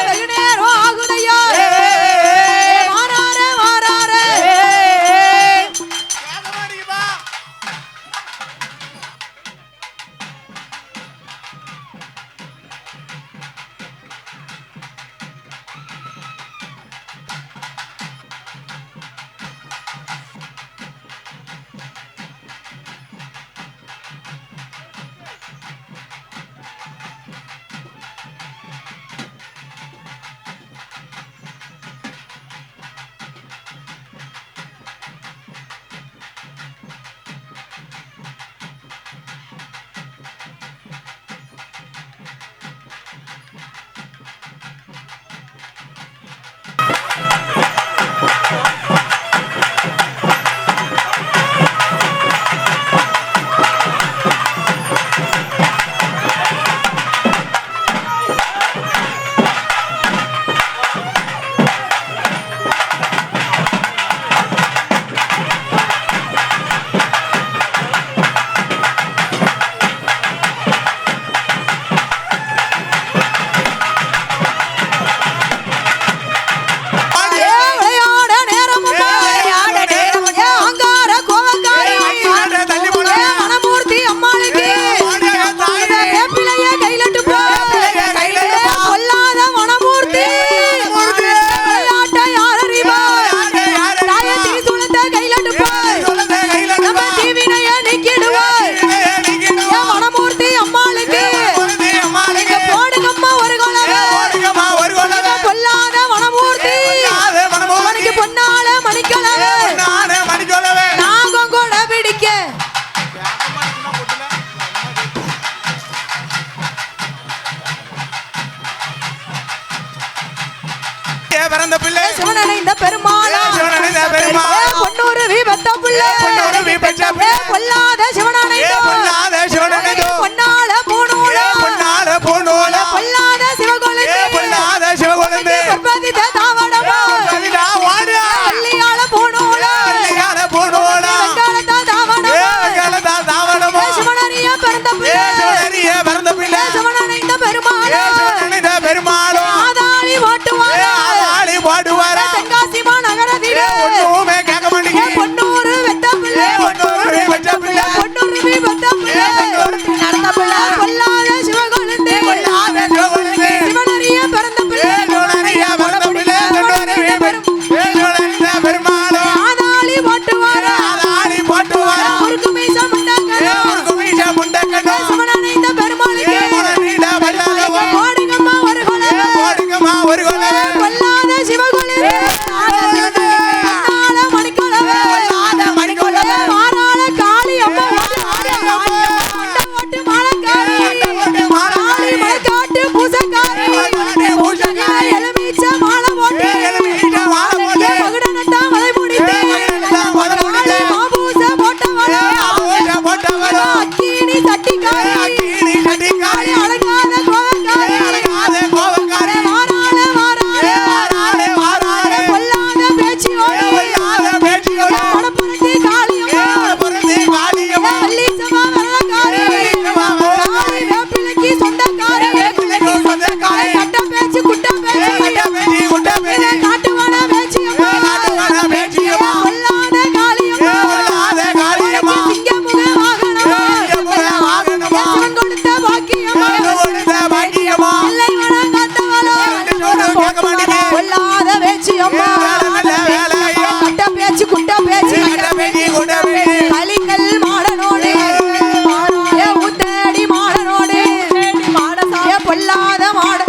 வெகு நேரம் ஆகுதையா வாரார வாரார பிறந்த பிள்ளை சிவனடைந்த பெருமாளா பொன்னூறு வீபத்த பிள்ளை பொல்லாத சிவனடைந்தோ பொன்னாத பாடுவாரா தென்காசி மாநகரத்திலே ஒண்ணுமே கேட்க மாட்டேங்க பொன்னூறு வெட்ட பிள்ளை பொன்னூறு வெட்ட பிள்ளை பொன்னூறு வெட்ட பிள்ளை நடந்த பிள்ளை கொல்லாத சிவகொழுந்து கொல்லாத சிவகொழுந்து சிவனறிய பிறந்த பிள்ளை சிவனறிய பிறந்த பிள்ளை பெருமாளோ ஆதாளி போட்டுவாரா ஆதாளி போட்டுவாரா முறுக்கு மீச முண்டக்கண்ணா முறுக்கு மீச முண்டக்கண்ணா சிவனறிந்த பெருமாளுக்கு சிவனறிந்த பெருமாளுக்கு கோடிங்கம்மா ஒரு கொலை கோடிங்கம்மா ஒரு கொலை கொல்லாத சிவகொழுந்து கொல்லாத மணிக்கொலவே கொல்லாத மணிக்கொலவே மாறாள காளி அம்மா ஓட்டு மாலக்காரி மாறாளி மலைக்காட்டு பூசக்காரி எலுமிச்ச மாலை போட்டு மகுடனட்டா மலை முடித்து மாபூச போட்டவளோ அக்கீனி சட்டிக்காரி அழகாத கோவக்காரி மாறாள கொல்லாத பேச்சியோடு படப்புரட்டி காளியம்மா வள்ளிச்சமா வெள்ளக்காரி வேப்பிலைக்கு சொந்தக்காரி கட்ட பேச்சு குட்ட பேச்சு காட்டுவான பேச்சியம்மா கொல்லாத காளியம்மா சிங்கமுக வாகனமா சிவன் கொடுத்த பாக்கியம்மா இல்லை வணங்காத்தவளோ கொல்லாத பேச்சியம்மா கட்ட பேச்சு குட்ட பேச்சு கலிங்கல் மாடனோடு ஊத்தடி மாடனோடு பொல்லாத மாட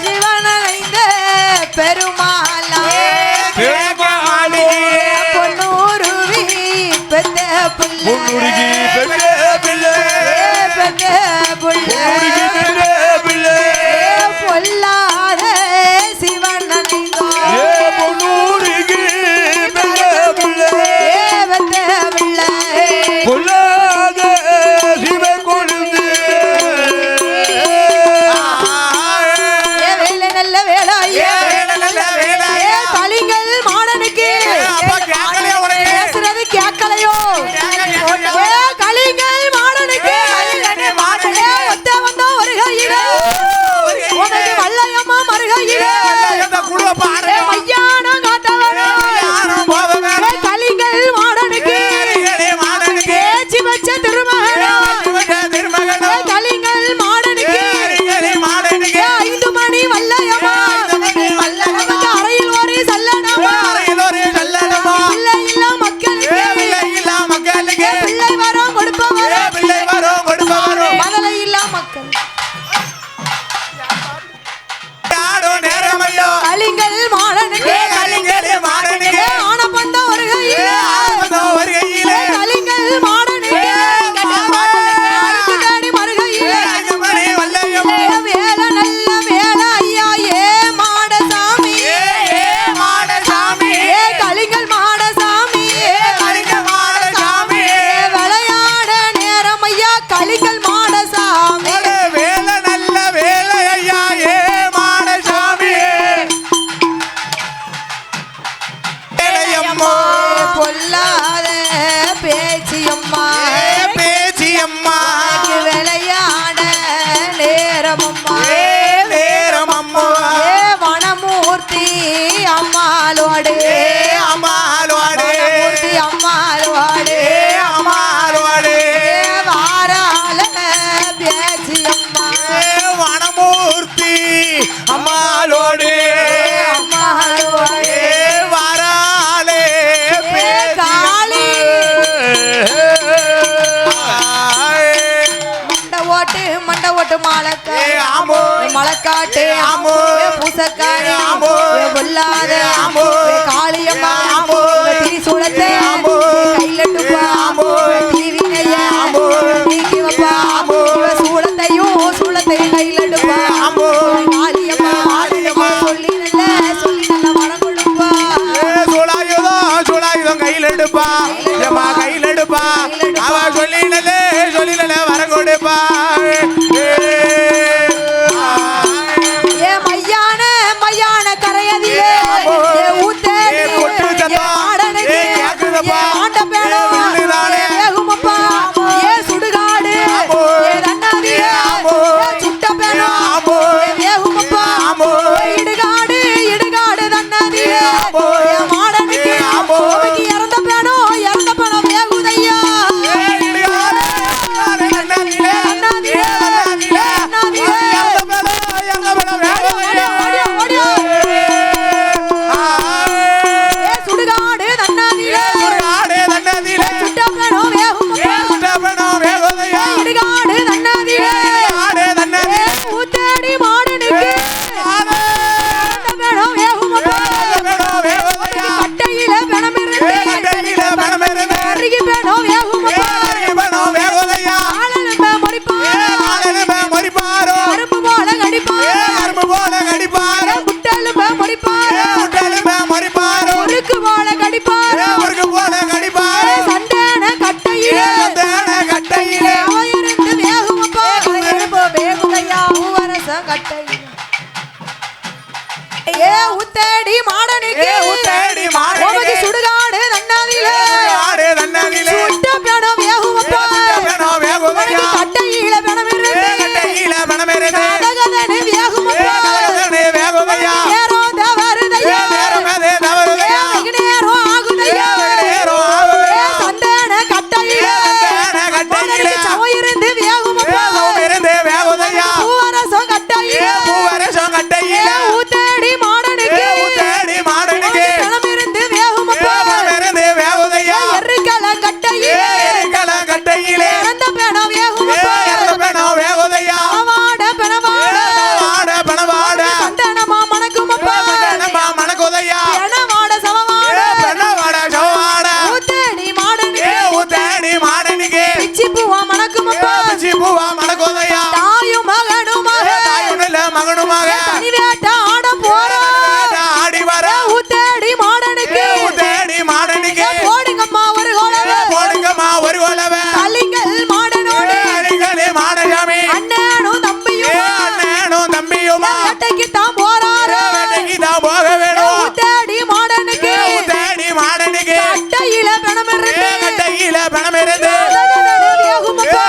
சிவனடைந்த பெருமாளா பொன்னூருவி பெத்த புள்ள பொல்லாத சிவனடைந்தோ கலிங்கல் மாடனுக்கு பேசுறது கேட்கலையோ கலிங்கல் மாடனுக்கு ஒத்த வந்த ஒரு கையில உனக்கு வல்லையம்மா மறுகையில மையானம் காத்தவனோ கலிங்கல் மாடனுக்கு பேச்சு வச்ச திருமகனோ கலிங்கல் மாடனுக்கு 5 மணி வல்லையம்மா அறையில் ஒரு சல்லடமா பிள்ளை இல்லா மக்களுக்கு பிள்ளை வரோம் கொடுப்பவர் மதலை இல்லா மக்கள் கலிங்கல் மாடனுக்கு ஆனப்பந்த ஒரு கையில் கலிங்கல் மாடனுக்கு தேடி மறுகையில் வேலை நல்ல வேலை ஐயா ஏ மாடசாமி ஏ கலிங்கல் மாடசாமி விளையாட நேரம் ஐயா கலிங்கல் மாடசாமி பொல்லாத பேச்சியம்மா விளையாட நேரமம்மா ஏ வனமூர்த்தி அம்மாளோடு வனமூர்த்தி அம்மாளோடு வாரால பேச்சியம்மா வனமூர்த்தி அம்மாளோடு அம்மாளோடு வராலே காளி மண்டை ஓட்டு மலக்காட்டு பூசக்காரி பொல்லாத காளியம்மா திரிசூலத்தை கையிலட்டுப்பா தீவினையா நீக்கி வைப்பா சூளத்தையும் கையிலட்டுப்பா காளியம்மா சொல்லி நல்ல வரம் கொடுப்பா கையிலெடுப்பா கையிலெடுப்பா அவ சொல்லினல வர கொடுப்பா ஏ மையான கரையதிலே ஊத்தே ஆடனுக்கு ஆண்ட பேடம் வேகுமப்பா ஏ சுடு ஊத்தேடி மாடனுக்கு ஊத்தேடி மாடனுக்கு உமது சுடுகாடு நன்னாதிலே சுடுகாடு நன்னாதிலே சுட்ட பிணம் வேகுமப்பா பிணம் வேகுமையா கட்டையில பிணமிருந்து கட்டையில பிணமிருந்து கதகதனு வேகுமப்பா கதகதனு வேகுமையா நேரம் தவறுதையா நேரமே தவறுதையா நேரம் ஆகுதையா நேரம் ஆகுதையா சந்தன கட்டையில கட்டையில சமையிருந்து வேகுமப்பா இருந்து வேகுதையா பூவரசம் கட்டையில பூவரசம் கட்டையில ஊத்தேடி மாடனுக்கு ஊத்தேடி மாடனுக்கு பிணமிருந்து வேகுமப்பா இருந்து வேகுதையா எருக்கல கட்டையில எருக்கல கட்டையில இறந்த பிணம் வேகுமப்பா இறந்த பிணம் வேகுதையா வாட பிணவாட வாட பிணவாட சந்தனமா மணக்குமப்பா நம்ம மணக்குதையா பிணவாட சமவாட பிணவாட சவாட ஊத்தேடி மாடனுக்கு ஊத்தேடி மாடனுக்கு பிச்சி பூவா மணக்குமப்பா பிச்சி பூவா மணக்குதையா தாயும் மகனும் தாயுனில்ல மகனுமாக தனிவேட்ட ஆட போறா ஆடி வர ஊத்தேடி மாடனுக்கு ஊத்தேடி மாடனுக்கு போடுங்கம்மா ஒரு கோலவே போடுங்கம்மா ஒரு கோலவே கலிங்கல் மாடனோடு அடிகளே மாடசாமி அண்ணனும் தம்பியும் அண்ணனும் தம்பியுமா வேட்டைக்கு தான் போறாரு வேட்டைக்கு தான் போக வேணும் ஊத்தேடி மாடனுக்கு ஊத்தேடி மாடனுக்கு கட்டையில பிணமிருந்து கட்டையில பணமிருந்து வேகுமப்பா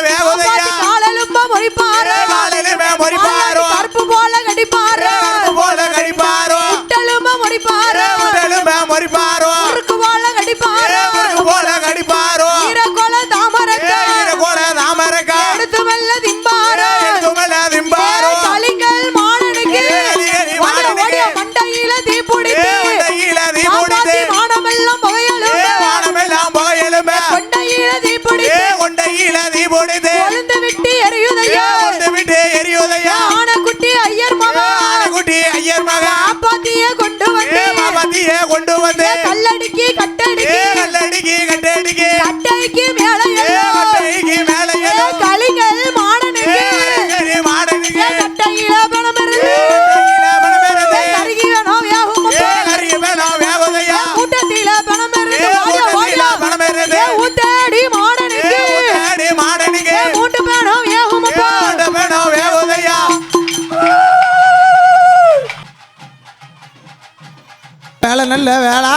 வேகுதையா காலெலும்ப முறிப்பாரு காலையிலுமே முறிப்பாரோ கருப்பு போல கடிப்பாரு போல கடிப்பாரோ முட்டலும்ப முறிப்பாரு உடலுமே முறிப்பாரோ முறுக்கு போல கடிப்பாரு போல கடிப்பாரோ ஈரக்கோல தாமரக்கா கோல தாமரக்கா எடுத்து மெல்ல திம்பாரு துமல திம்பாரோ கலிங்கல் மாடனுக்கு ஓடிய மண்டையில தீப்பிடித்து கையில தீபுடித்து மானமெல்லாம் புகையலும் வானமெல்லாம் புகையலுமே கொண்டையில தீப்பிடித்து கொண்டையில தீபுடித்து கொழுந்து விட்டு எரியுதையா கொண்டு விட்டு எரியுதையா ஆனக்குட்டி ஐயர் மகன் குட்டி ஐயர் மகா காப்பாத்திய கொண்டு வந்து பாத்திய கொண்டு வந்து கல்லடிக்கு கட்டடிக்கு கல்லடிக்கு கட்டடிக்கு கட்டைக்கு மேல கட்டைக்கு மேல கலிங்கல் மாடனுக்கு மாடனுக்கு கட்டையில பணமிருந்து கருகி வேணும் வேகுமப்பா கூட்டத்தில பணமிருந்து பணமிருந்து ஊத்தேடி மாடனுக்கு மாடனுக்கு மூட்டு பேணும் வேகுமப்பா வேகுதையா வேலை நல்ல வேளா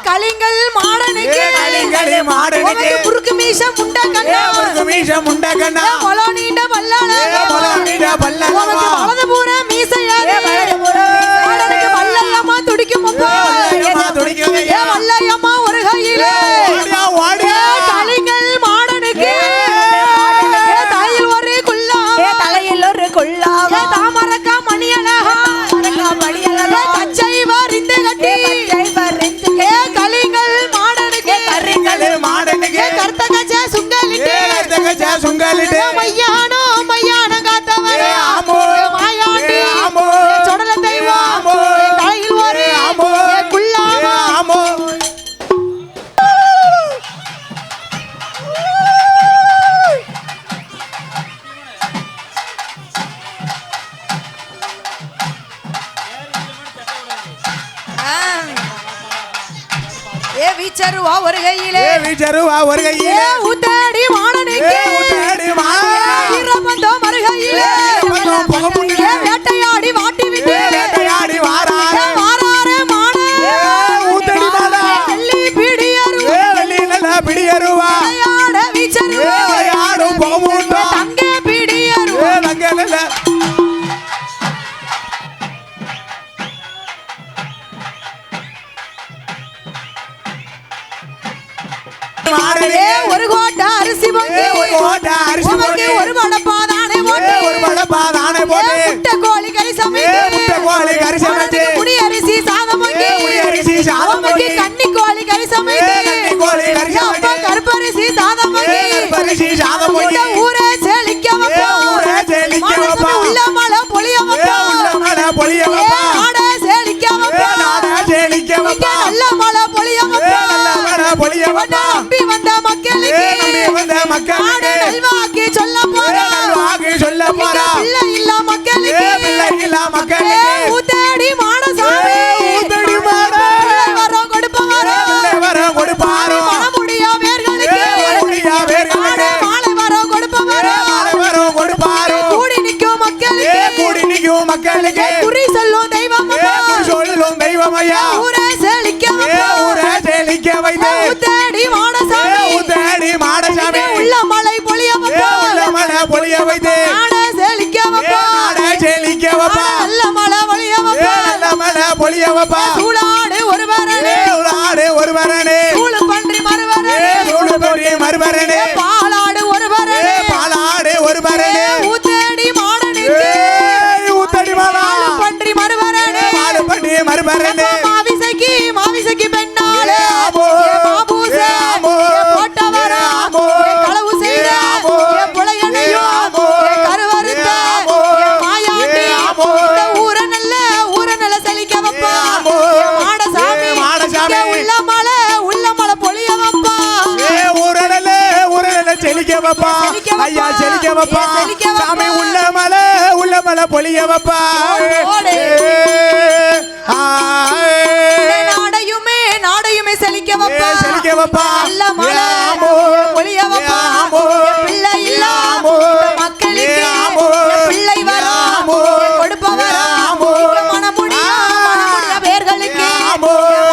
கலிங்கல் மாடனுக்கு கலிங்கல் மாடனுக்கு உனக்கு குறுக்கு மீச முண்டை கண்ணா மீசம் முண்டை கண்ணா மொளோ நீண்ட பல்லாள உனக்கு வலது பூர மீசையாது மாடனுக்கு வல்லையம்மா துடிக்குமப்பா வல்லையம்மா ஒரு கையில கலிங்கல் மாடனுக்கு தலையில் ஒரு குள்ளா தாமரக்கா மணியழகா கச்சை வரிந்து கட்டி கலிங்கல் மாடனுக்கு கர்த்த கச்ச சுங்கலிட்டு மையானோ மையான காத்தவரே மாயாண்டி சொடல தெய்வம் தலையில் ஒரு குள்ளாமா வீச்சருவா ஒரு கையிலே ஒரு கையில ஊத்தாடி மாடனுக்கு வீரபந்தோ மறுகையிலே வேட்டையாடி வாட்டி விட்டு வேட்டையாடி வாராரே வாராரே மாட ஊத்தடி மாட வெள்ளி பிடியரு வெள்ளியில பிடியருவா விளையாட வீச்சருவா விளையாடும் போமுண்டோ தங்க பிடியரு தங்கல மாடனே ஒரு கோட்டை அரிசி பொங்கி உமக்கு ஒரு மடப்பாதானே போட்டு முட்டை கோழி கறி சமைத்து குடி அரிசி சாதம் பொங்கி உமக்கு கன்னி கோழி கறி சமைத்து அப்பா கருப்பரிசி சாதம் பொங்கி ஊரே செழிக்க வைப்போம் உள்ள மழை பொழிய வைப்போம் நாடே செழிக்க வைப்போம் நல்ல மழை பொழிய வைப்போம் நம்பி வந்த மக்களுக்கு நாடு நல்வாக்கி சொல்ல போறோம் பிள்ளை இல்ல மக்களுக்கு ஊத்தேடி மாடசாமி பிள்ளை வரோம் கொடுப்பவரோ மனமுடியா வேர்களுக்கு மாலை வரோம் கொடுப்பவரோ கூடி நிற்கும் மக்களுக்கு மக்களுக்கு குறி சொல்லும் தெய்வம் செய்வோம் ஐயா ஊரே செழிக்க ஊரே செழிக்க வைத்து ஊத்தடி மாடசாமி ஊத்தடி மாடசாமி உள்ள மலை பொழிய உள்ள மலை பொழிய வைத்து நாடே செழிக்க நாடே செழிக்க வைப்பா நல்ல மலை பொழிய நல்ல மலை பொழிய வைப்பா சூளாடு ஒரு பரணி சூளாடு ஒரு பரணி சூளு பன்றி மறுபரணி சூளு பன்றி மறுபரணி பாலாடு ஒரு பரணி பாலாடு ஒரு பரணி ஊத்தடி மாடனுக்கு ஊத்தடி மாடா பன்றி மறுபரணி பாலு பன்றி மறுபரணி மாவிசைக்கு பெண்ணாளே ஆமோ பாபூசே போட்டவர களவு செய்த புலையனையோ கருவறுத்த மாயாண்டி இந்த ஊரை நல்ல செழிக்க வைப்பா மாடசாமி உள்ள மலை பொழிய வைப்பா ஊரல செழிக்க வைப்பா ஐயா செழிக்க வைப்பா சாமி உள்ள மலை பொழிய வைப்பா நாடையுமே செழிக்க வைப்பா நல்ல மலை பொழிய வைப்பா பிள்ளை இல்ல மக்களுக்கு பிள்ளை வரும் கொடுப்பவர் மனமுடிய பேர்களுக்கு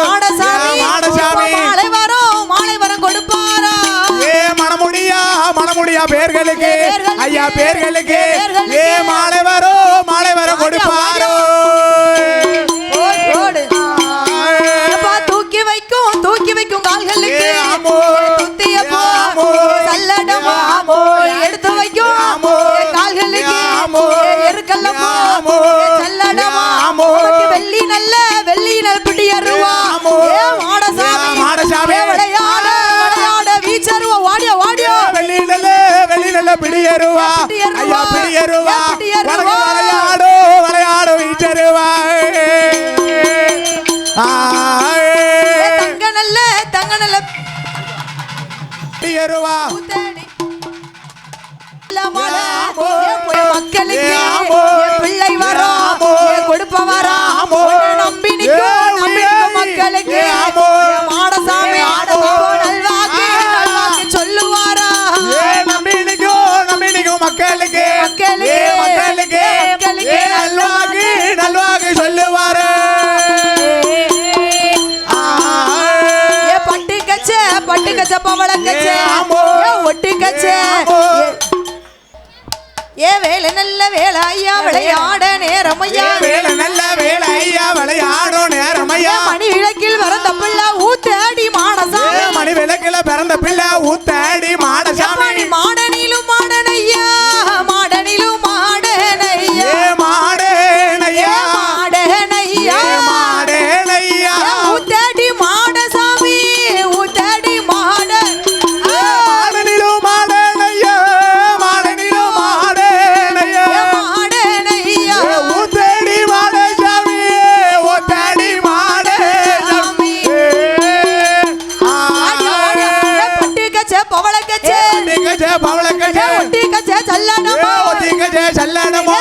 மாடசாமி மாலை வரும் கொடுப்பாரா மனமுடியா பேர்களுக்கு ஐயா பேர்களுக்கு மாலை வரும் கொடுப்பாரோ தூக்கி வைக்கும் கால்களுக்கு துத்தியப்போ சல்லடமோ எடுத்து வைக்கும் கால்களுக்கு எருக்கல்லமோ சல்லடமோ வெள்ளி நல்ல பிடியருவா மாடசாமி விளையாட வீச்சருவா வாடியோ வெள்ளி நல்ல பிடியருவா ஐயா பிடியருவா விளையாடு வீச்சருவா தங்க நல்ல பிடியருவா மக்களுக்கு பிள்ளை வரும் கொடுப்பவரா நம்பி நிற்கும் மக்களுக்கு மாடசாமி நல்வாக்கு சொல்லுவாரா நம்பி நிற்கும் மக்களுக்கு நல்வாக்கு சொல்லுவாரு பட்டு கச்ச பவள கச்ச ஒட்டு கச்ச வேலை நல்ல வேலை ஐயா விளையாட நேரம் ஐயா நல்ல வேலை ஐயா விளையாடும் நேரம் ஐயா மணி விளக்கில் பிறந்த பிள்ளை ஊத்தாடி மாடசாமி மணி விளக்கில் பிறந்த பிள்ளை ஊத்தாடி மாடசாமி மாடனிலும் மாடனையா மாடனிலும் மாடனையா மாடனையா மாடனையா ஊத்தாடி மாடசாமி ஊத்தாடி மாடனிலும் மாடனையா மாடனிலும் மாடனையா ஊத்தாடி மாடசாமி ஊத்தாடி மாடசாமி பட்டு கச்ச பவள கச்ச பவள கச்ச ஒட்டி கச்ச சல்லடமோ சல்லடமோ